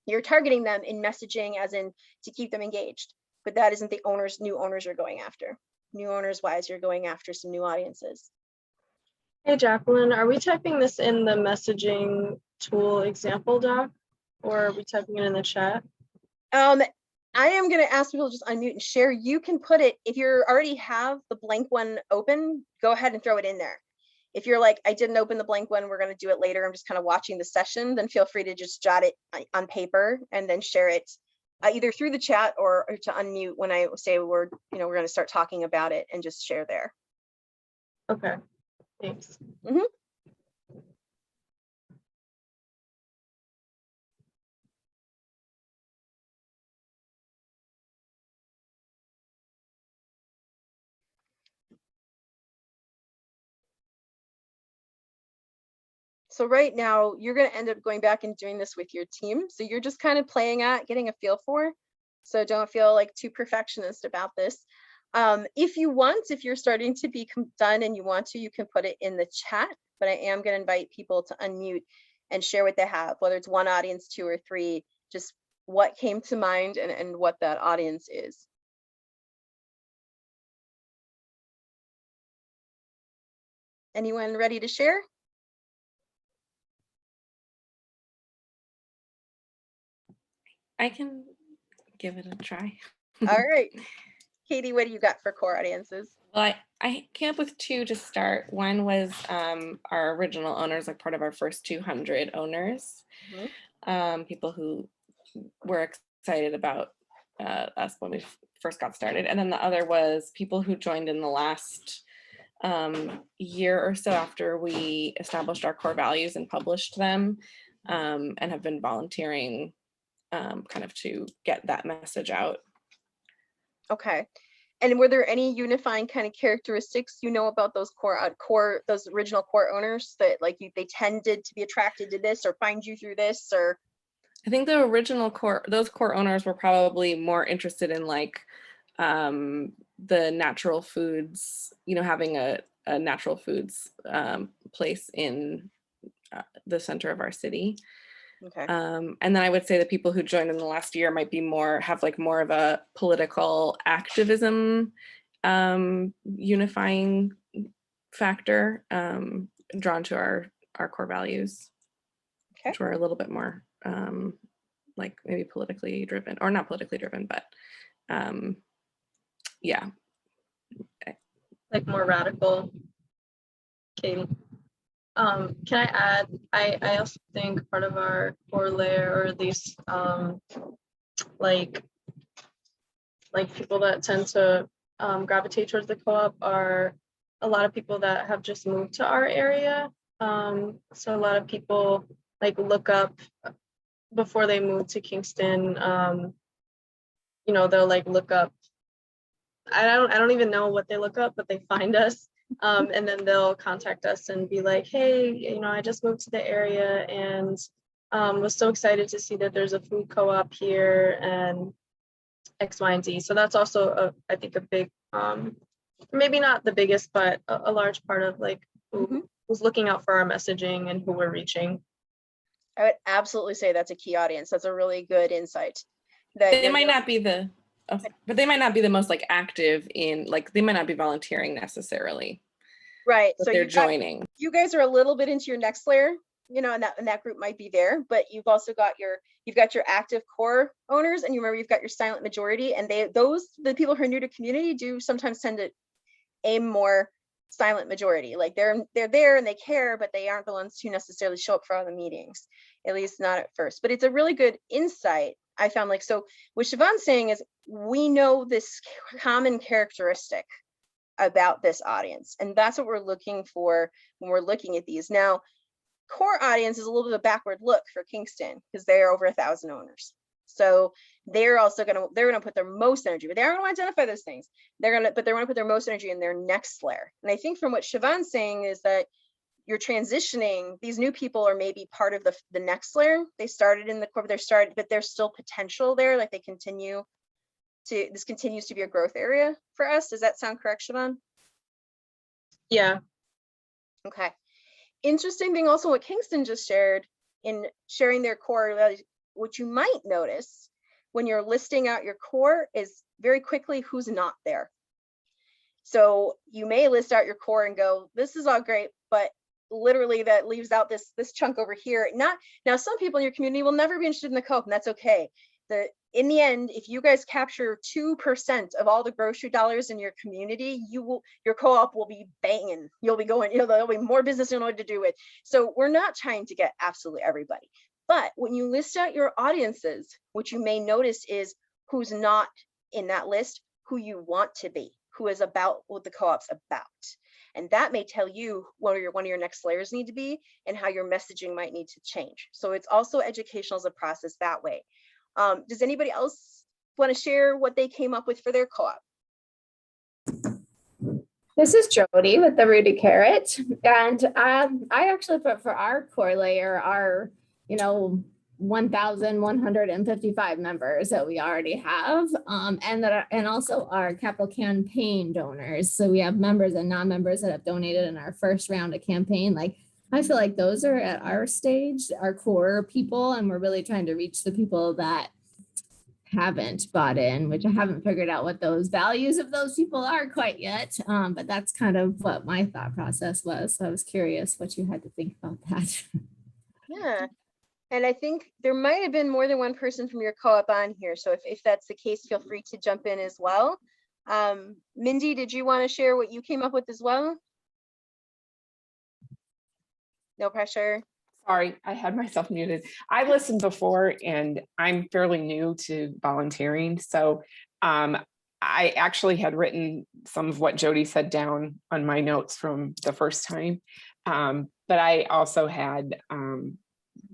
You're targeting them in messaging, as in to keep them engaged, but that isn't the new owners you're going after. New owners wise, you're going after some new audiences. Hey, Jacqueline, are we typing this in the messaging tool example doc, or are we typing it in the chat? I am going to ask people to just unmute and share. You can put it, if you already have the blank one open, go ahead and throw it in there. If you're like, I didn't open the blank one, we're going to do it later, I'm just kind of watching the session, then feel free to just jot it on paper and then share it either through the chat or to unmute when I say we're going to start talking about it, and just share there. Okay, thanks. So right now, you're going to end up going back and doing this with your team. So you're just kind of playing at getting a feel for. So don't feel like too perfectionist about this. If you're starting to be done and you want to, you can put it in the chat, but I am going to invite people to unmute and share what they have, whether it's 1 audience, 2 or 3, just what came to mind and what that audience is. Anyone ready to share? I can give it a try. All right. Katie, what do you got for core audiences? Well, I came up with 2 to start. One was our original owners, like part of our first 200 owners, people who were excited about us when we first got started. And then the other was people who joined in the last year or so after we established our core values and published them, and have been volunteering kind of to get that message out. Okay. And were there any unifying kind of characteristics about those those original core owners that they tended to be attracted to this or find you through this? Or I think the original those core owners were probably more interested in the natural foods, having a natural foods place in the center of our city. Okay. And then I would say the people who joined in the last year might be have more of a political activism unifying factor, drawn to our core values, Okay. which were a little bit more like maybe politically driven, or not politically driven, but yeah. Like more radical. Okay. Can I add, I also think part of our core layer, or at least like people that tend to gravitate towards the co-op are a lot of people that have just moved to our area. So a lot of people like look up before they move to Kingston. They'll like look up. I don't even know what they look up, but they find us. And then they'll contact us and be like, hey, I just moved to the area and was so excited to see that there's a food co-op here and X, Y, and Z. So that's also, I think, a big, maybe not the biggest, but a large part of like who's looking out for our messaging and who we're reaching. I would absolutely say that's a key audience. That's a really good insight. That they might not be but they might not be the most like active in, like they might not be volunteering necessarily. Right. So they're joining. You guys are a little bit into your next layer, and that group might be there, but you've also got your active core owners, and you've got your silent majority, and the people who are new to community do sometimes tend to aim more silent majority. Like they're there and they care, but they aren't the ones who necessarily show up for all the meetings, at least not at first. But it's a really good insight. I found so what Siobhan's saying is we know this common characteristic about this audience, and that's what we're looking for when we're looking at these. Now, core audience is a little bit of a backward look for Kingston because they are over 1,000 owners. So they're also gonna put their most energy, but they are gonna identify those things. They're gonna put their most energy in their next layer. And I think from what Siobhan's saying is that you're transitioning, these new people are maybe part of the next layer. They started in the core, but there's still potential there. Like this continues to be a growth area for us. Does that sound correct, Siobhan? Yeah. Okay. Interesting thing also what Kingston just shared in sharing their core values, what you might notice when you're listing out your core is very quickly who's not there. So you may list out your core and go, this is all great, but literally that leaves out this chunk over here. Now some people in your community will never be interested in the co-op, and that's okay. In the end, if you guys capture 2% of all the grocery dollars in your community, your co-op will be banging. You'll be going, there'll be more business you know what to do with. So we're not trying to get absolutely everybody. But when you list out your audiences, what you may notice is who's not in that list, who you want to be, who is about what the co-op's about. And that may tell you what one of your next layers need to be and how your messaging might need to change. So it's also educational as a process that way. Does anybody else want to share what they came up with for their co-op? This is Jody with the Rooted Carrot, and I actually put for our core layer our 1,155 members that we already have, and also our capital campaign donors. So we have members and non-members that have donated in our first round of campaign. Like I feel like those are at our stage, our core people, and we're really trying to reach the people that haven't bought in, which I haven't figured out what those values of those people are quite yet. But that's kind of what my thought process was. So I was curious what you had to think about that. Yeah. And I think there might have been more than one person from your co-op on here. So if that's the case, feel free to jump in as well. Mindy, did you want to share what you came up with as well? No pressure. Sorry, I had myself muted. I listened before and I'm fairly new to volunteering. So I actually had written some of what Jody said down on my notes from the first time. But I also had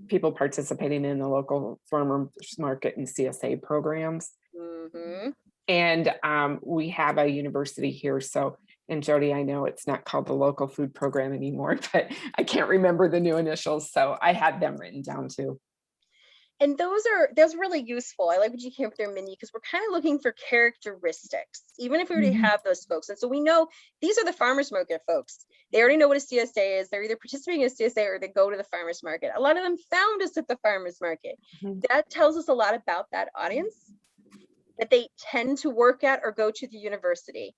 people participating in the local farmers market and CSA programs. Mm-hmm. And we have a university here. So, and Jody, I know it's not called the local food program anymore, but I can't remember the new initials. So I had them written down too. And those really useful. I like what you came up there, Mindy, because we're kind of looking for characteristics, even if we already have those folks. And so we know these are the farmers market folks. They already know what a CSA is. They're either participating in a CSA or they go to the farmers market. A lot of them found us at the farmers market. That tells us a lot about that audience, that they tend to work at or go to the university.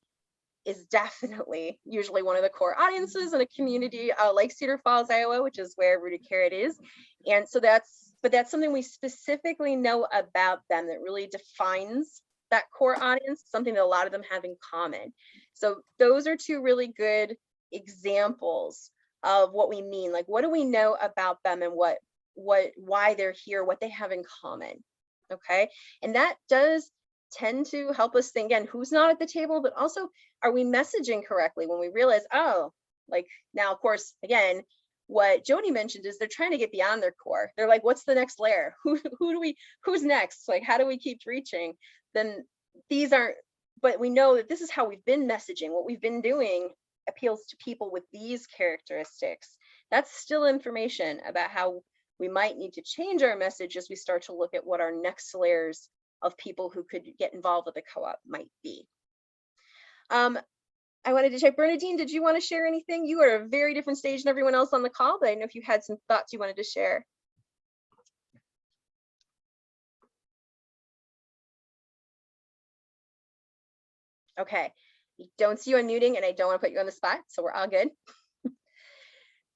is definitely usually one of the core audiences in a community like Cedar Falls, Iowa, which is where Rooted Carrot is. And so that's something we specifically know about them that really defines that core audience, something that a lot of them have in common. So those are two really good examples of what we mean. Like, what do we know about them and why they're here, what they have in common. Okay. And that does tend to help us think, again, who's not at the table, but also, are we messaging correctly when we realize, oh, like, now, of course, again, what Jody mentioned is they're trying to get beyond their core. They're like, what's the next layer? Who's next? Like, how do we keep reaching? Then these aren't, but we know that this is how we've been messaging. What we've been doing appeals to people with these characteristics. That's still information about how we might need to change our message as we start to look at what our next layers of people who could get involved with the co-op might be. I wanted to check, Bernadine, did you want to share anything? You are at a very different stage than everyone else on the call, but I know if you had some thoughts you wanted to share. Okay, I don't see you unmuting and I don't want to put you on the spot, so we're all good.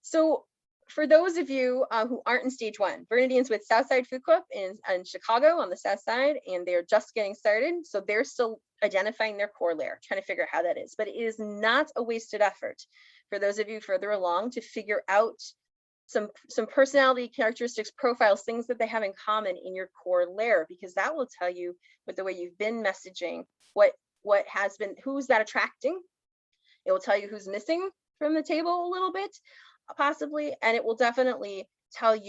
So for those of you who aren't in stage one, Bernadine's with Southside Food Co-op in Chicago on the south side, and they're just getting started. So they're still identifying their core layer, trying to figure out how that is. But it is not a wasted effort for those of you further along to figure out some personality characteristics, profiles, things that they have in common in your core layer, because that will tell you with the way you've been messaging, what has been, who's that attracting. It will tell you who's missing from the table a little bit, possibly, and it will definitely help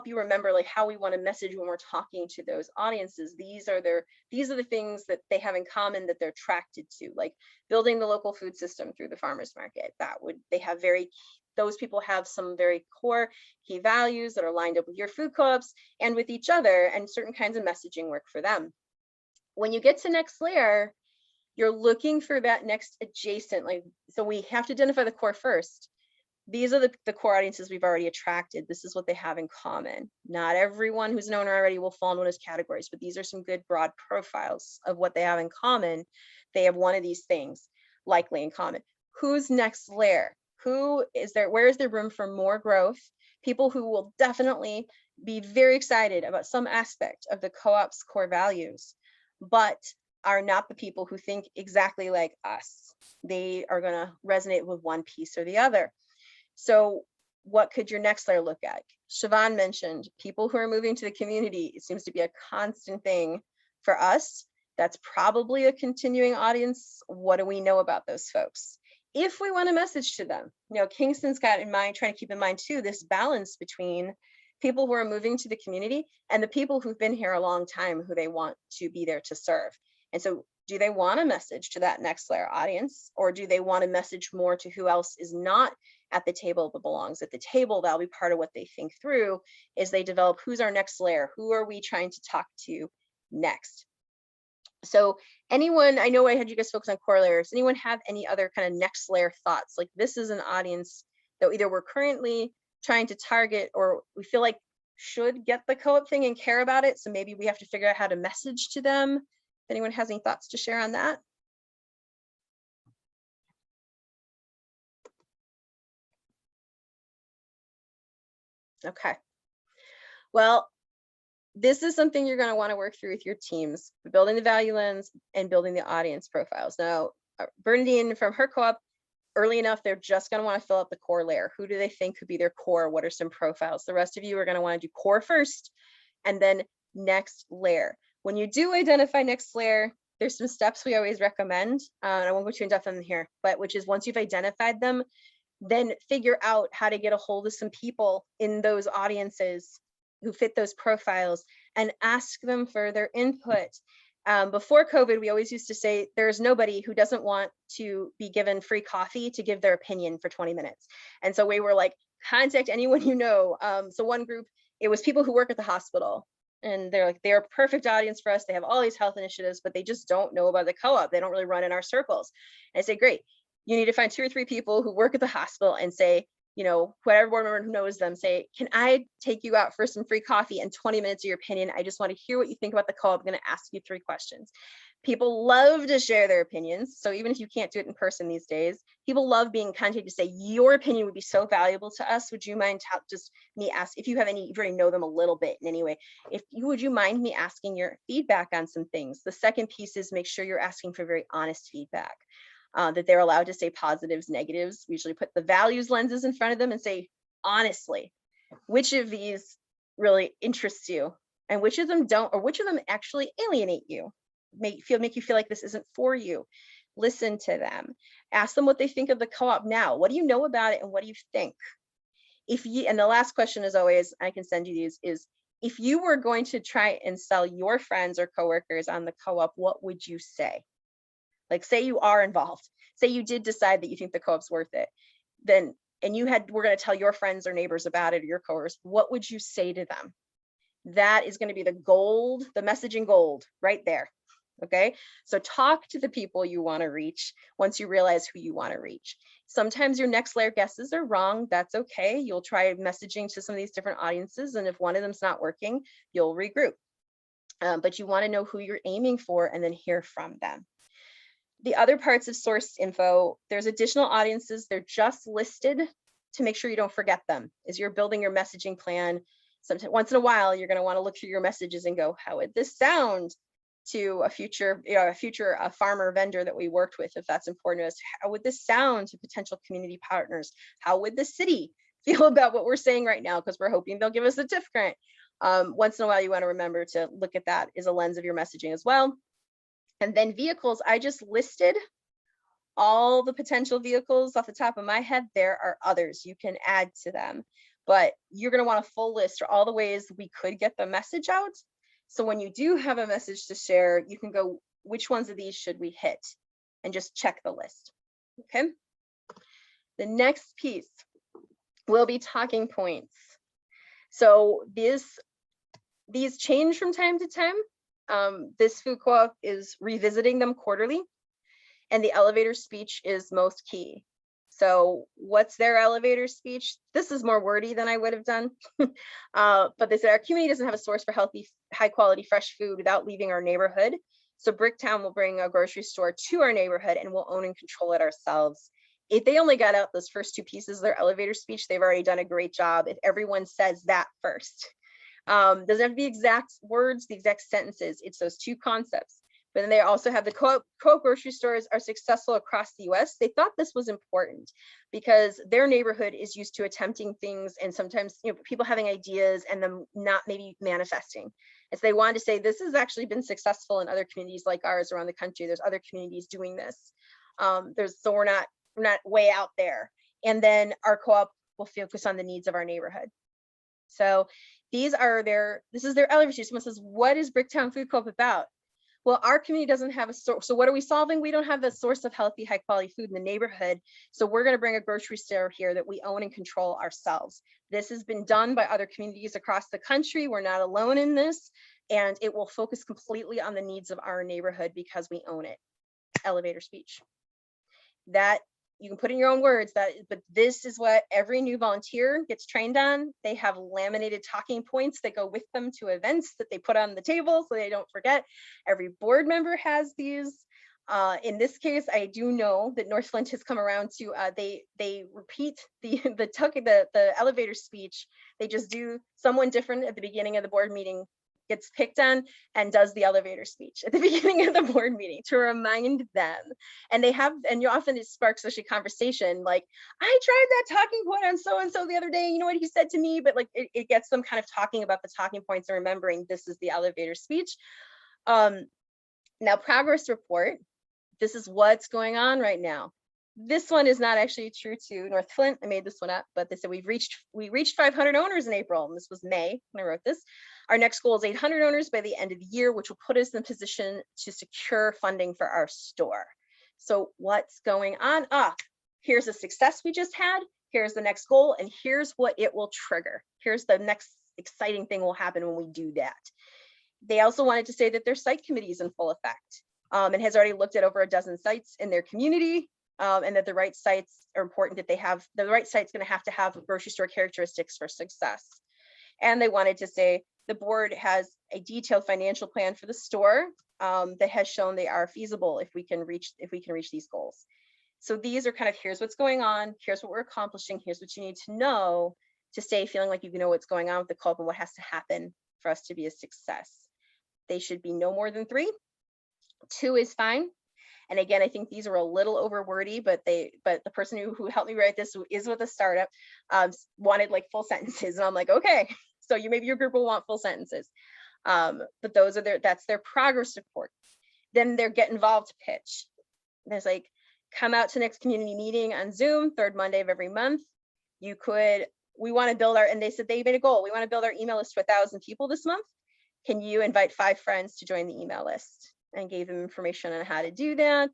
you remember like how we want to message when we're talking to those audiences. These are the things that they have in common that they're attracted to, like building the local food system through the farmers market. Those people have some very core key values that are lined up with your food co-ops and with each other, and certain kinds of messaging work for them. When you get to next layer, you're looking for that next adjacent, like, so we have to identify the core first. These are the core audiences we've already attracted. This is what they have in common. Not everyone who's an owner already will fall into one of those categories, but these are some good broad profiles of what they have in common. They have one of these things likely in common. Who's next layer? Where is there room for more growth? People who will definitely be very excited about some aspect of the co-op's core values, but are not the people who think exactly like us. They are going to resonate with one piece or the other. So what could your next layer look at? Siobhan mentioned people who are moving to the community. It seems to be a constant thing for us. That's probably a continuing audience. What do we know about those folks? If we want to message to them, Kingston's got in mind, trying to keep in mind too, this balance between people who are moving to the community and the people who've been here a long time, who they want to be there to serve. And so do they want to message to that next layer audience, or do they want to message more to who else is not at the table but belongs at the table? That'll be part of what they think through as they develop who's our next layer, who are we trying to talk to next. So anyone, I know I had you guys focus on core layers. Anyone have any other kind of next layer thoughts? Like, this is an audience that either we're currently trying to target or we feel like should get the co-op thing and care about it. So maybe we have to figure out how to message to them. If anyone has any thoughts to share on that? Okay. Well, this is something you're going to want to work through with your teams, building the value lens and building the audience profiles. Now, Bernadine from her co-op, early enough, they're just going to want to fill out the core layer. Who do they think could be their core? What are some profiles? The rest of you are going to want to do core first and then next layer. When you do identify next layer, there's some steps we always recommend. I won't go too in depth on them here, but which is once you've identified them, then figure out how to get a hold of some people in those audiences who fit those profiles and ask them for their input. Before COVID, we always used to say there's nobody who doesn't want to be given free coffee to give their opinion for 20 minutes. And so we were like, contact anyone you know. So one group, it was people who work at the hospital. And they're like, they're a perfect audience for us. They have all these health initiatives, but they just don't know about the co-op. They don't really run in our circles. And I say, great, you need to find 2 or 3 people who work at the hospital and say, you know, whatever board member who knows them, say, can I take you out for some free coffee and 20 minutes of your opinion? I just want to hear what you think about the co-op. I'm going to ask you 3 questions. People love to share their opinions. So even if you can't do it in person these days, people love being contacted to say, your opinion would be so valuable to us. Would you mind just me ask if you have any, if you already know them a little bit in any way, would you mind me asking your feedback on some things? The second piece is make sure you're asking for very honest feedback, that they're allowed to say positives, negatives. We usually put the values lenses in front of them and say, honestly, which of these really interests you and which of them don't, or which of them actually alienate you? Make you feel like this isn't for you. Listen to them. Ask them what they think of the co-op now. What do you know about it and what do you think? And the last question is always, I can send you these, is if you were going to try and sell your friends or coworkers on the co-op, what would you say? Like, say you are involved, say you did decide that you think the co-op's worth it, then, and we're going to tell your friends or neighbors about it or your coworkers, what would you say to them? That is going to be the gold, the messaging gold right there. Okay, so talk to the people you want to reach once you realize who you want to reach. Sometimes your next layer guesses are wrong. That's okay. You'll try messaging to some of these different audiences, and if one of them's not working, you'll regroup. But you want to know who you're aiming for and then hear from them. The other parts of source info, there's additional audiences. They're just listed to make sure you don't forget them as you're building your messaging plan. Sometimes, once in a while, you're going to want to look through your messages and go, how would this sound to a future farmer vendor that we worked with, if that's important to us? How would this sound to potential community partners? How would the city feel about what we're saying right now? Because we're hoping they'll give us a TIF grant. Once in a while, you want to remember to look at that as a lens of your messaging as well. And then vehicles, I just listed all the potential vehicles off the top of my head. There are others you can add to them, but you're going to want a full list or all the ways we could get the message out. So when you do have a message to share, you can go, which ones of these should we hit? And just check the list. Okay. The next piece will be talking points. So these change from time to time. This food co-op is revisiting them quarterly, and the elevator speech is most key. So what's their elevator speech? This is more wordy than I would have done. But they said our community doesn't have a source for healthy, high quality, fresh food without leaving our neighborhood. So Bricktown will bring a grocery store to our neighborhood and we'll own and control it ourselves. If they only got out those first 2 pieces of their elevator speech, they've already done a great job. If everyone says that first, doesn't have to be exact words, the exact sentences. It's those 2 concepts. But then they also have the co-op grocery stores are successful across the US. They thought this was important because their neighborhood is used to attempting things and sometimes, you know, people having ideas and them not maybe manifesting. And so they wanted to say this has actually been successful in other communities like ours around the country. There's other communities doing this. So we're not way out there. And then our co-op will focus on the needs of our neighborhood. So this is their elevator speech. Someone says, what is Bricktown Food Co-op about? Well, our community doesn't have a source. So what are we solving? We don't have a source of healthy, high quality food in the neighborhood. So we're going to bring a grocery store here that we own and control ourselves. This has been done by other communities across the country. We're not alone in this, and it will focus completely on the needs of our neighborhood because we own it. Elevator speech. That you can put in your own words, but this is what every new volunteer gets trained on. They have laminated talking points that go with them to events that they put on the table so they don't forget. Every board member has these. In this case, I do know that North Flint has come around to they repeat the elevator speech. They just do someone different at the beginning of the board meeting, gets picked on and does the elevator speech at the beginning of the board meeting to remind them. And you often, it sparks such a conversation like, I tried that talking point on so-and-so the other day, you know what he said to me, but like it gets them kind of talking about the talking points and remembering this is the elevator speech. Now progress report, this is what's going on right now. This one is not actually true to North Flint. I made this one up, but they said we reached 500 owners in April, and this was May when I wrote this. Our next goal is 800 owners by the end of the year, which will put us in position to secure funding for our store. So what's going on? Here's a success we just had. Here's the next goal, and here's what it will trigger. Here's the next exciting thing will happen when we do that. They also wanted to say that their site committee is in full effect and has already looked at over a dozen sites in their community. and that the right sites are important, that they have the right site's going to have grocery store characteristics for success. And they wanted to say the board has a detailed financial plan for the store that has shown they are feasible if we can reach these goals. So these are kind of, here's what's going on, here's what we're accomplishing, here's what you need to know to stay feeling like you know what's going on with the co-op and what has to happen for us to be a success. They should be no more than 3. 2 is fine. And again, I think these are a little over wordy, but the person who helped me write this is with a startup, wanted like full sentences. And I'm like, okay, so maybe your group will want full sentences. But that's their progress report. Then their get involved pitch. There's like, come out to next community meeting on Zoom, 3rd Monday of every month. We want to build and they said they made a goal. We want to build our email list to 1,000 people this month. Can you invite 5 friends to join the email list? And gave them information on how to do that.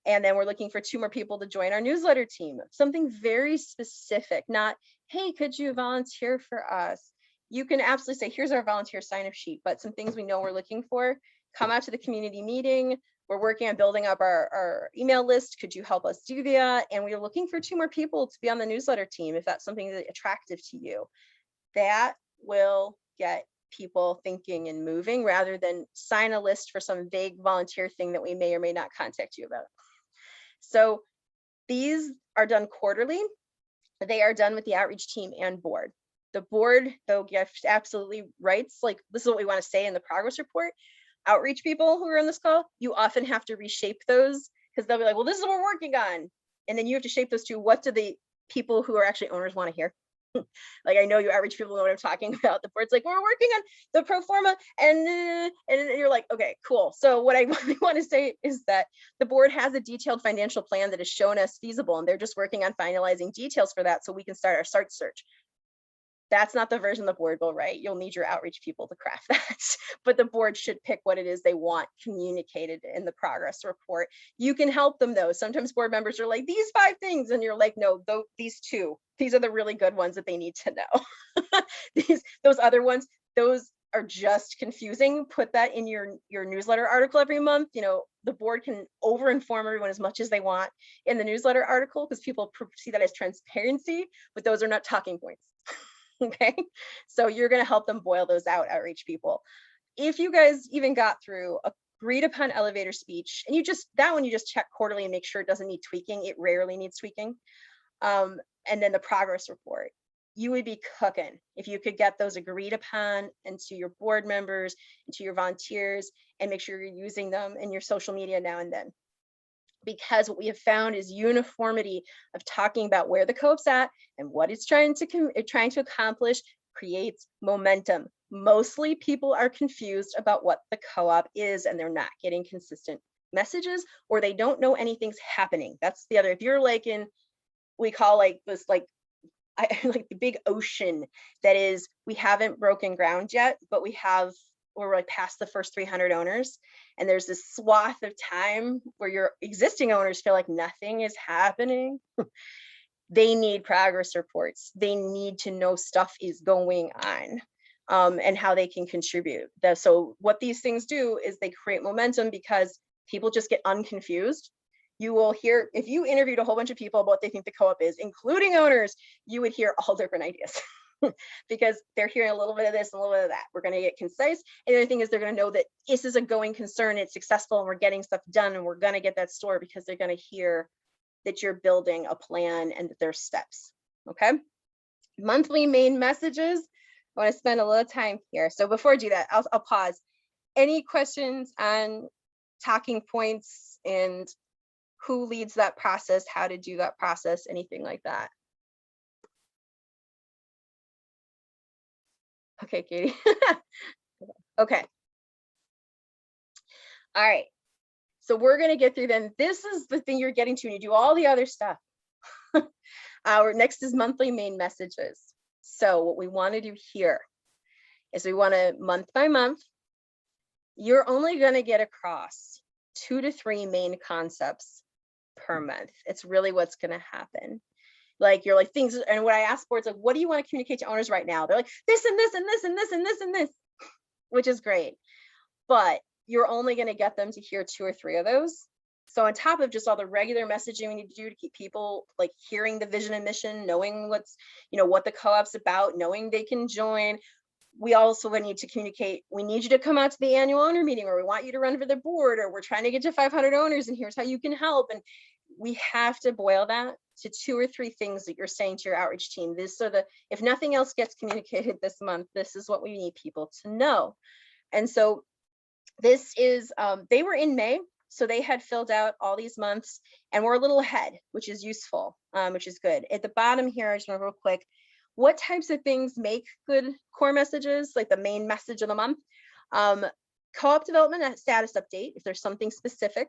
And then we're looking for 2 more people to join our newsletter team. Something very specific, not, hey, could you volunteer for us? You can absolutely say, here's our volunteer sign-up sheet, but some things we know we're looking for. Come out to the community meeting. We're working on building up our email list. Could you help us do that? And we're looking for 2 more people to be on the newsletter team if that's something that's attractive to you. That will get people thinking and moving rather than sign a list for some vague volunteer thing that we may or may not contact you about. So these are done quarterly. They are done with the outreach team and board. The board, though, absolutely writes, like, this is what we want to say in the progress report. Outreach people who are on this call, you often have to reshape those because they'll be like, well, this is what we're working on. And then you have to shape those to what do the people who are actually owners want to hear. Like, I know you outreach people know what I'm talking about. The board's like, we're working on the pro forma, and you're like, okay, cool. So what I really want to say is that the board has a detailed financial plan that has shown us feasible, and they're just working on finalizing details for that so we can start our start search. That's not the version the board will write. You'll need your outreach people to craft that, but the board should pick what it is they want communicated in the progress report. You can help them though. Sometimes board members are like, these 5 things, and you're like, no, these 2, these are the really good ones that they need to know. Those other ones, those are just confusing. Put that in your newsletter article every month. The board can over-inform everyone as much as they want in the newsletter article because people see that as transparency, but those are not talking points. Okay, so you're going to help them boil those out, outreach people. If you guys even got through agreed upon elevator speech, and you just check quarterly and make sure it doesn't need tweaking. It rarely needs tweaking. And then the progress report, you would be cooking if you could get those agreed upon into your board members, into your volunteers, and make sure you're using them in your social media now and then. Because what we have found is uniformity of talking about where the co-op's at and what it's trying to accomplish creates momentum. Mostly people are confused about what the co-op is and they're not getting consistent messages, or they don't know anything's happening. That's the other, if you're like we call like this, like the big ocean that is, we haven't broken ground yet, but we're like past the first 300 owners. And there's this swath of time where your existing owners feel like nothing is happening. They need progress reports. They need to know stuff is going on and how they can contribute. So what these things do is they create momentum because people just get unconfused. You will hear, if you interviewed a whole bunch of people about what they think the co-op is, including owners, you would hear all different ideas. Because they're hearing a little bit of this and a little bit of that. We're going to get concise. And the other thing is they're going to know that this is a going concern, it's successful, and we're getting stuff done, and we're going to get that store because they're going to hear that you're building a plan and that there's steps. Okay. Monthly main messages. I want to spend a little time here. So before I do that, I'll pause. Any questions on talking points and who leads that process, how to do that process, anything like that? Okay, Katie. Okay. All right. So we're going to get through them. This is the thing you're getting to when you do all the other stuff. Our next is monthly main messages. So what we want to do here is we want to month by month, you're only going to get across 2 to 3 main concepts per month. It's really what's going to happen. Like you're like things, and when I ask boards, like, what do you want to communicate to owners right now? They're like this and this and this and this and this and this, which is great. But you're only going to get them to hear 2 or 3 of those. So on top of just all the regular messaging we need to do to keep people like hearing the vision and mission, knowing what's, what the co-op's about, knowing they can join, we also need to communicate, we need you to come out to the annual owner meeting, or we want you to run for the board, or we're trying to get to 500 owners and here's how you can help. And we have to boil that to 2 or 3 things that you're saying to your outreach team. If nothing else gets communicated this month, this is what we need people to know. And so this is, they were in May, so they had filled out all these months and we're a little ahead, which is useful, which is good. At the bottom here, I just want to real quick, what types of things make good core messages, like the main message of the month? Co-op development status update, if there's something specific,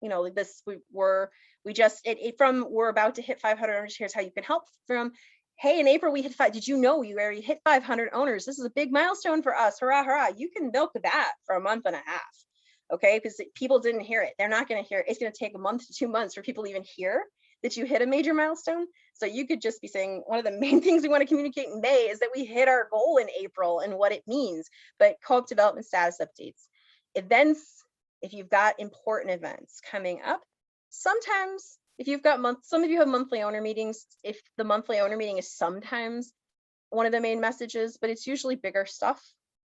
like this, we're about to hit 500 owners, here's how you can help. From, hey, in April we hit 5, did you know you already hit 500 owners? This is a big milestone for us, hurrah, hurrah. You can milk that for a month and a half, okay? Because people didn't hear it. They're not gonna hear it. It's gonna take a month to 2 months for people to even hear that you hit a major milestone. So you could just be saying, one of the main things we want to communicate in May is that we hit our goal in April and what it means. But co-op development status updates, events, if you've got important events coming up, sometimes if you've got some of you have monthly owner meetings, if the monthly owner meeting is sometimes one of the main messages, but it's usually bigger stuff.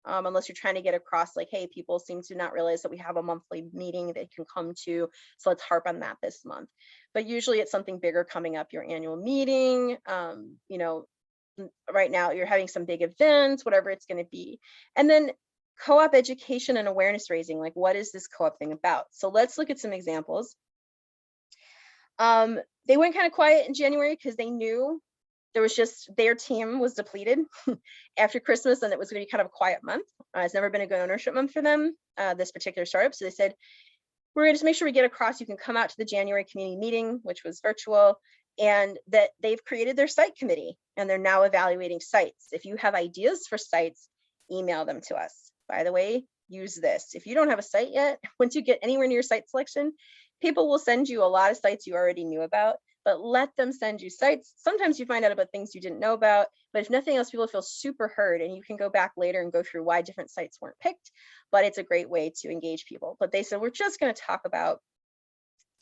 Unless you're trying to get across like, hey, people seem to not realize that we have a monthly meeting they can come to, so let's harp on that this month. But usually it's something bigger coming up, your annual meeting, right now you're having some big events, whatever it's going to be. And then co-op education and awareness raising, like what is this co-op thing about? So let's look at some examples. They went kind of quiet in January because they knew there was just, their team was depleted after Christmas and it was going to be kind of a quiet month. It's never been a good ownership month for them, this particular startup. So they said, we're going to just make sure we get across. You can come out to the January community meeting, which was virtual, and that they've created their site committee and they're now evaluating sites. If you have ideas for sites, email them to us. By the way, use this. If you don't have a site yet, once you get anywhere near site selection, people will send you a lot of sites you already knew about, but let them send you sites. Sometimes you find out about things you didn't know about, but if nothing else, people feel super heard and you can go back later and go through why different sites weren't picked, but it's a great way to engage people. But they said, we're just going to talk about,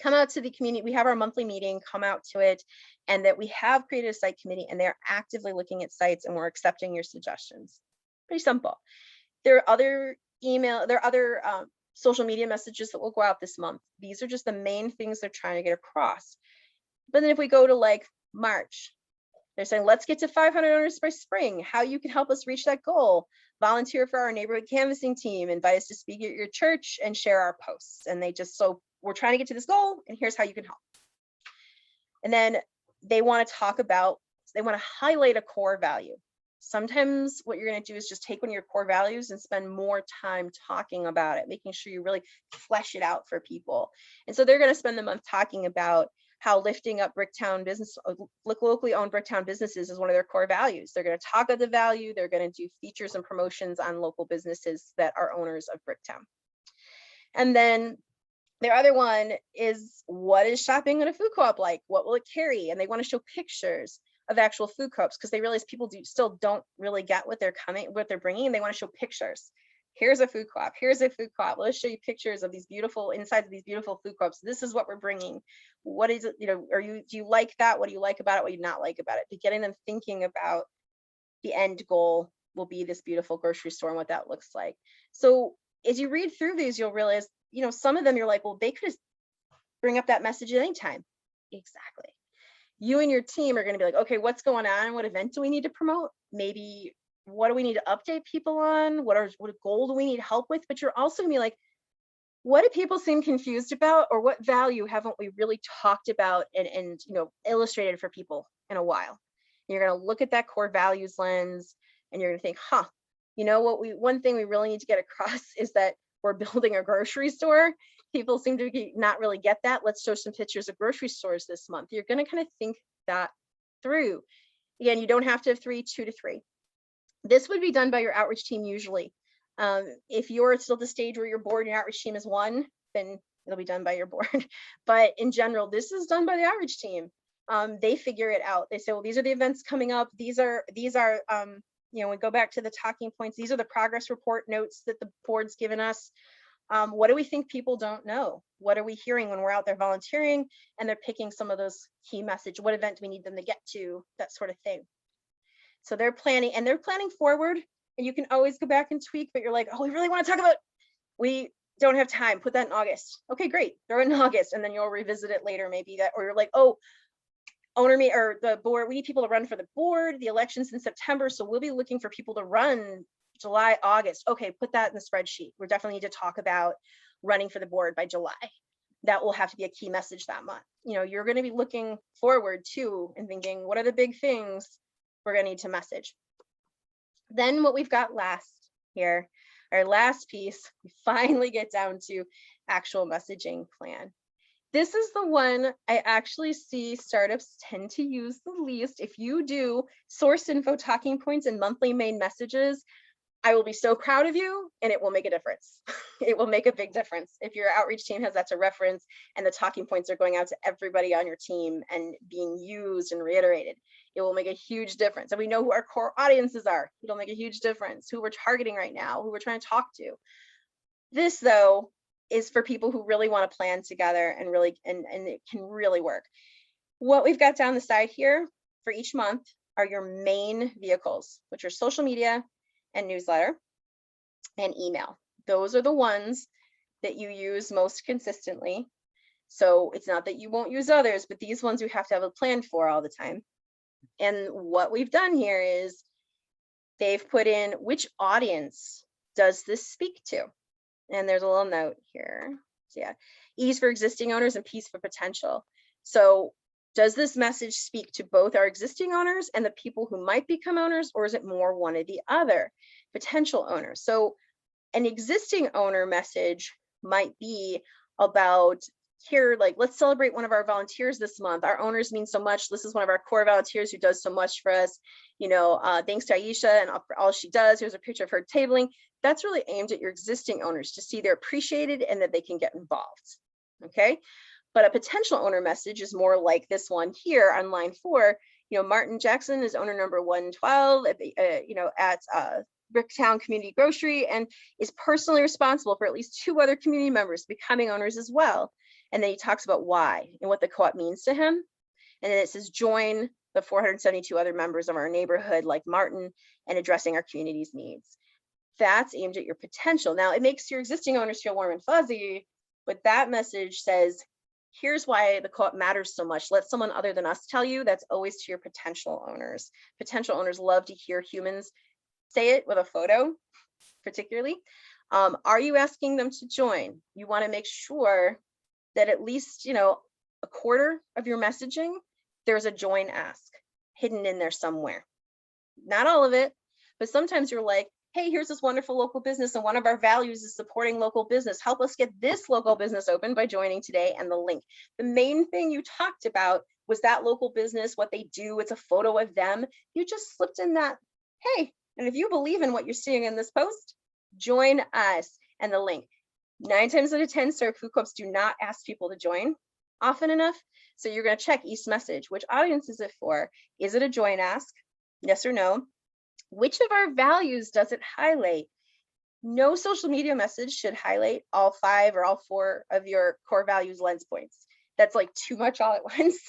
come out to the community. We have our monthly meeting, come out to it, and that we have created a site committee and they're actively looking at sites and we're accepting your suggestions. Pretty simple. There are other social media messages that will go out this month. These are just the main things they're trying to get across. But then if we go to like March, they're saying, let's get to 500 owners by spring, how you can help us reach that goal. Volunteer for our neighborhood canvassing team, invite us to speak at your church and share our posts. And they just, so we're trying to get to this goal and here's how you can help. And then they want to talk about, they want to highlight a core value. Sometimes what you're going to do is just take one of your core values and spend more time talking about it, making sure you really flesh it out for people. And so they're going to spend the month talking about how lifting up Bricktown business, locally owned Bricktown businesses is one of their core values. They're going to talk about the value. They're going to do features and promotions on local businesses that are owners of Bricktown. And then their other one is, what is shopping at a food co-op like? What will it carry? And they want to show pictures of actual food co-ops because they realize people still don't really get what they're bringing, and they want to show pictures. Here's a food co-op. Here's a food co-op. Let's show you pictures of these beautiful insides of these beautiful food co-ops. This is what we're bringing. What is it? Do you like that? What do you like about it? What do you not like about it? But getting them thinking about the end goal will be this beautiful grocery store and what that looks like. So as you read through these, you'll realize, some of them you're like, well, they could just bring up that message at any time. Exactly. You and your team are going to be like, okay, what's going on? What event do we need to promote? Maybe what do we need to update people on? What goal do we need help with? But you're also gonna be like, what do people seem confused about, or what value haven't we really talked about and illustrated for people in a while? And you're gonna look at that core values lens and you're gonna think, one thing we really need to get across is that we're building a grocery store. People seem to not really get that. Let's show some pictures of grocery stores this month. You're gonna kind of think that through. Again, you don't have to have 2 to 3. This would be done by your outreach team usually. If you're still at the stage where your board and your outreach team is one, then it'll be done by your board. But in general, this is done by the outreach team. They figure it out. They say, well, these are the events coming up. These are we go back to the talking points. These are the progress report notes that the board's given us. What do we think people don't know? What are we hearing when we're out there volunteering and they're picking some of those key message? What event do we need them to get to? That sort of thing. So they're planning forward, and you can always go back and tweak, but you're like, oh, we really want to talk about, we don't have time, put that in August. Okay, great, throw it in August, and then you'll revisit it later, maybe that, or you're like, oh, owner me or the board, we need people to run for the board, the elections in September, so we'll be looking for people to run July, August. Okay, put that in the spreadsheet. We definitely need to talk about running for the board by July. That will have to be a key message that month. You know, you're going to be looking forward to and thinking, what are the big things we're going to need to message? Then what we've got last here, our last piece, we finally get down to actual messaging plan. This is the one I actually see startups tend to use the least. If you do source info, talking points, and monthly main messages, I will be so proud of you, and it will make a difference. It will make a big difference. If your outreach team has that to reference and the talking points are going out to everybody on your team and being used and reiterated, it will make a huge difference. And we know who our core audiences are. It'll make a huge difference, who we're targeting right now, who we're trying to talk to. This, though, is for people who really want to plan together and really, and it can really work. What we've got down the side here for each month are your main vehicles, which are social media and newsletter and email. Those are the ones that you use most consistently. So it's not that you won't use others, but these ones we have to have a plan for all the time. And what we've done here is they've put in which audience does this speak to? And there's a little note here. So yeah, ease for existing owners and peace for potential. So does this message speak to both our existing owners and the people who might become owners, or is it more one or the other? Potential owners. So an existing owner message might be about, here, like, let's celebrate one of our volunteers this month. Our owners mean so much. This is one of our core volunteers who does so much for us. You know, thanks to Aisha and for all she does. Here's a picture of her tabling. That's really aimed at your existing owners to see they're appreciated and that they can get involved. Okay. But a potential owner message is more like this one here on line 4. You know, Martin Jackson is owner number 112 at the, at Bricktown Community Grocery, and is personally responsible for at least 2 other community members becoming owners as well. And then he talks about why and what the co-op means to him. And then it says, join the 472 other members of our neighborhood like Martin and addressing our community's needs. That's aimed at your potential. Now, it makes your existing owners feel warm and fuzzy, but that message says, here's why the co-op matters so much. Let someone other than us tell you. That's always to your potential owners. Potential owners love to hear humans say it with a photo, particularly. Are you asking them to join? You want to make sure that at least, a quarter of your messaging, there's a join ask hidden in there somewhere. Not all of it, but sometimes you're like, hey, here's this wonderful local business, and one of our values is supporting local business. Help us get this local business open by joining today, and the link. The main thing you talked about was that local business, what they do. It's a photo of them. You just slipped in that, hey, and if you believe in what you're seeing in this post, join us, and the link. 9 times out of 10, serve food co-ops do not ask people to join often enough. So you're going to check each message. Which audience is it for? Is it a join ask? Yes or no? Which of our values does it highlight? No social media message should highlight all 5 or all 4 of your core values lens points. That's like too much all at once.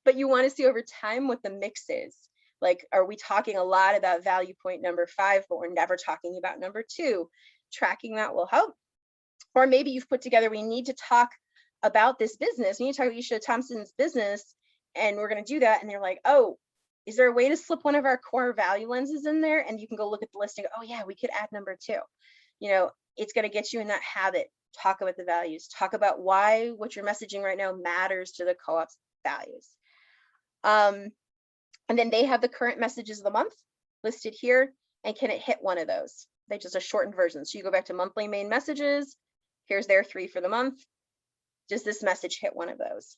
But you want to see over time what the mix is. Like, are we talking a lot about value point number 5, but we're never talking about number 2? Tracking that will help. Or maybe you've put together, we need to talk about this business. We need to talk about Aisha Thompson's business, and we're going to do that. And you're like, oh, is there a way to slip one of our core value lenses in there? And you can go look at the list and go, oh yeah, we could add number 2. It's going to get you in that habit. Talk about the values. Talk about why what you're messaging right now matters to the co-op's values. And then they have the current messages of the month listed here. And can it hit one of those? They just a shortened version. So you go back to monthly main messages. Here's their 3 for the month. Does this message hit one of those?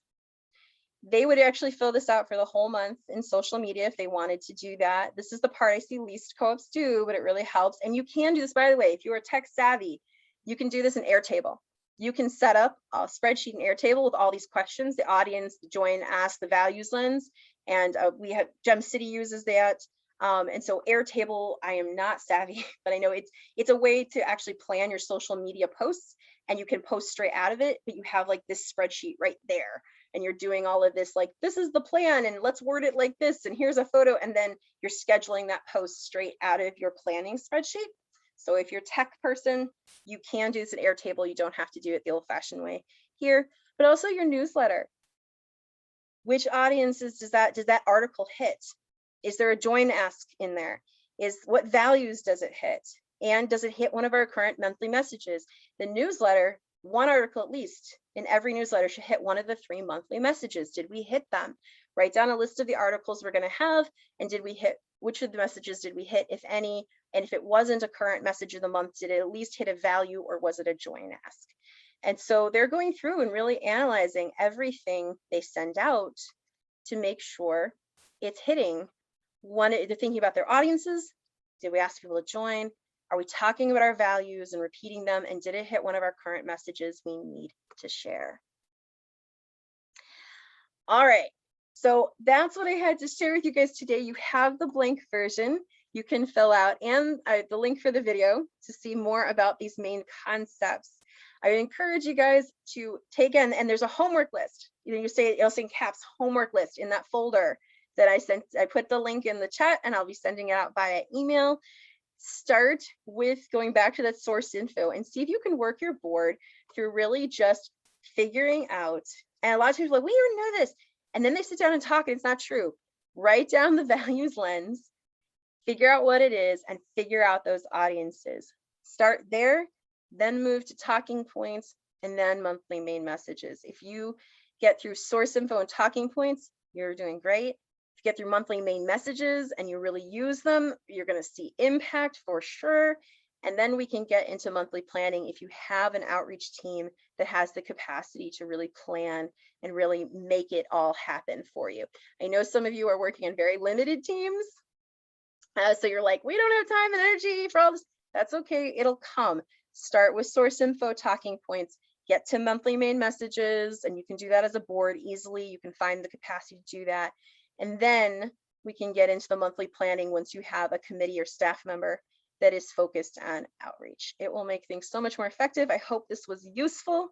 They would actually fill this out for the whole month in social media if they wanted to do that. This is the part I see least co-ops do, but it really helps. And you can do this, by the way, if you are tech savvy, you can do this in Airtable. You can set up a spreadsheet in Airtable with all these questions, the audience, the join, ask, the values lens. And we have Gem City uses that. And so Airtable, I am not savvy, but I know it's a way to actually plan your social media posts, and you can post straight out of it, but you have like this spreadsheet right there. And you're doing all of this, like, this is the plan, and let's word it like this, and here's a photo, and then you're scheduling that post straight out of your planning spreadsheet. So if you're a tech person, you can do this in Airtable. You don't have to do it the old-fashioned way here, but also your newsletter. Which audiences does that article hit? Is there a join ask in there? What values does it hit? And does it hit one of our current monthly messages? The newsletter, one article at least in every newsletter should hit one of the 3 monthly messages. Did we hit them? Write down a list of the articles we're going to have, and did we hit, which of the messages did we hit, if any? And if it wasn't a current message of the month, did it at least hit a value, or was it a join ask? And so they're going through and really analyzing everything they send out to make sure it's hitting one. They're thinking about their audiences. Did we ask people to join? Are we talking about our values and repeating them? And did it hit one of our current messages we need to share? All right, so that's what I had to share with you guys today. You have the blank version you can fill out, and the link for the video to see more about these main concepts. I encourage you guys to take in, and there's a homework list. You say, you'll see in caps, homework list in that folder that I sent. I put the link in the chat, and I'll be sending it out via email. Start with going back to that source info and see if you can work your board through really just figuring out. And a lot of people are like, we already know this. And then they sit down and talk, and it's not true. Write down the values lens, figure out what it is, and figure out those audiences. Start there, then move to talking points, and then monthly main messages. If you get through source info and talking points, you're doing great. If you get through monthly main messages and you really use them, you're going to see impact for sure. And then we can get into monthly planning if you have an outreach team that has the capacity to really plan and really make it all happen for you. I know some of you are working in very limited teams. So you're like, we don't have time and energy for all this. That's okay, it'll come. Start with source info, talking points, get to monthly main messages, and you can do that as a board easily. You can find the capacity to do that. And then we can get into the monthly planning once you have a committee or staff member that is focused on outreach. It will make things so much more effective. I hope this was useful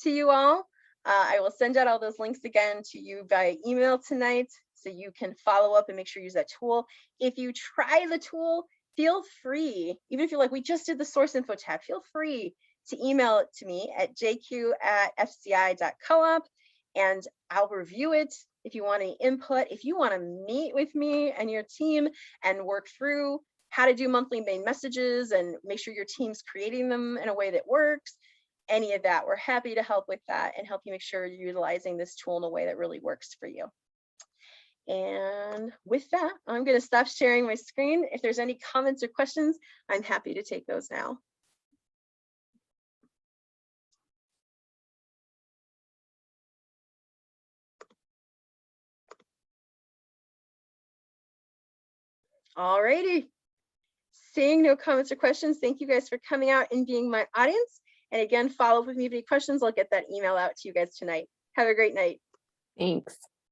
to you all. I will send out all those links again to you via email tonight, so you can follow up and make sure you use that tool. If you try the tool, feel free, even if you're like, we just did the source info tab, feel free to email it to me at jq@fci.coop, and I'll review it. If you want any input, if you want to meet with me and your team and work through how to do monthly main messages and make sure your team's creating them in a way that works, any of that, we're happy to help with that and help you make sure you're utilizing this tool in a way that really works for you. And with that, I'm going to stop sharing my screen. If there's any comments or questions, I'm happy to take those now. All righty. Seeing no comments or questions, thank you guys for coming out and being my audience. And again, follow up with me if you have any questions. I'll get that email out to you guys tonight. Have a great night. Thanks.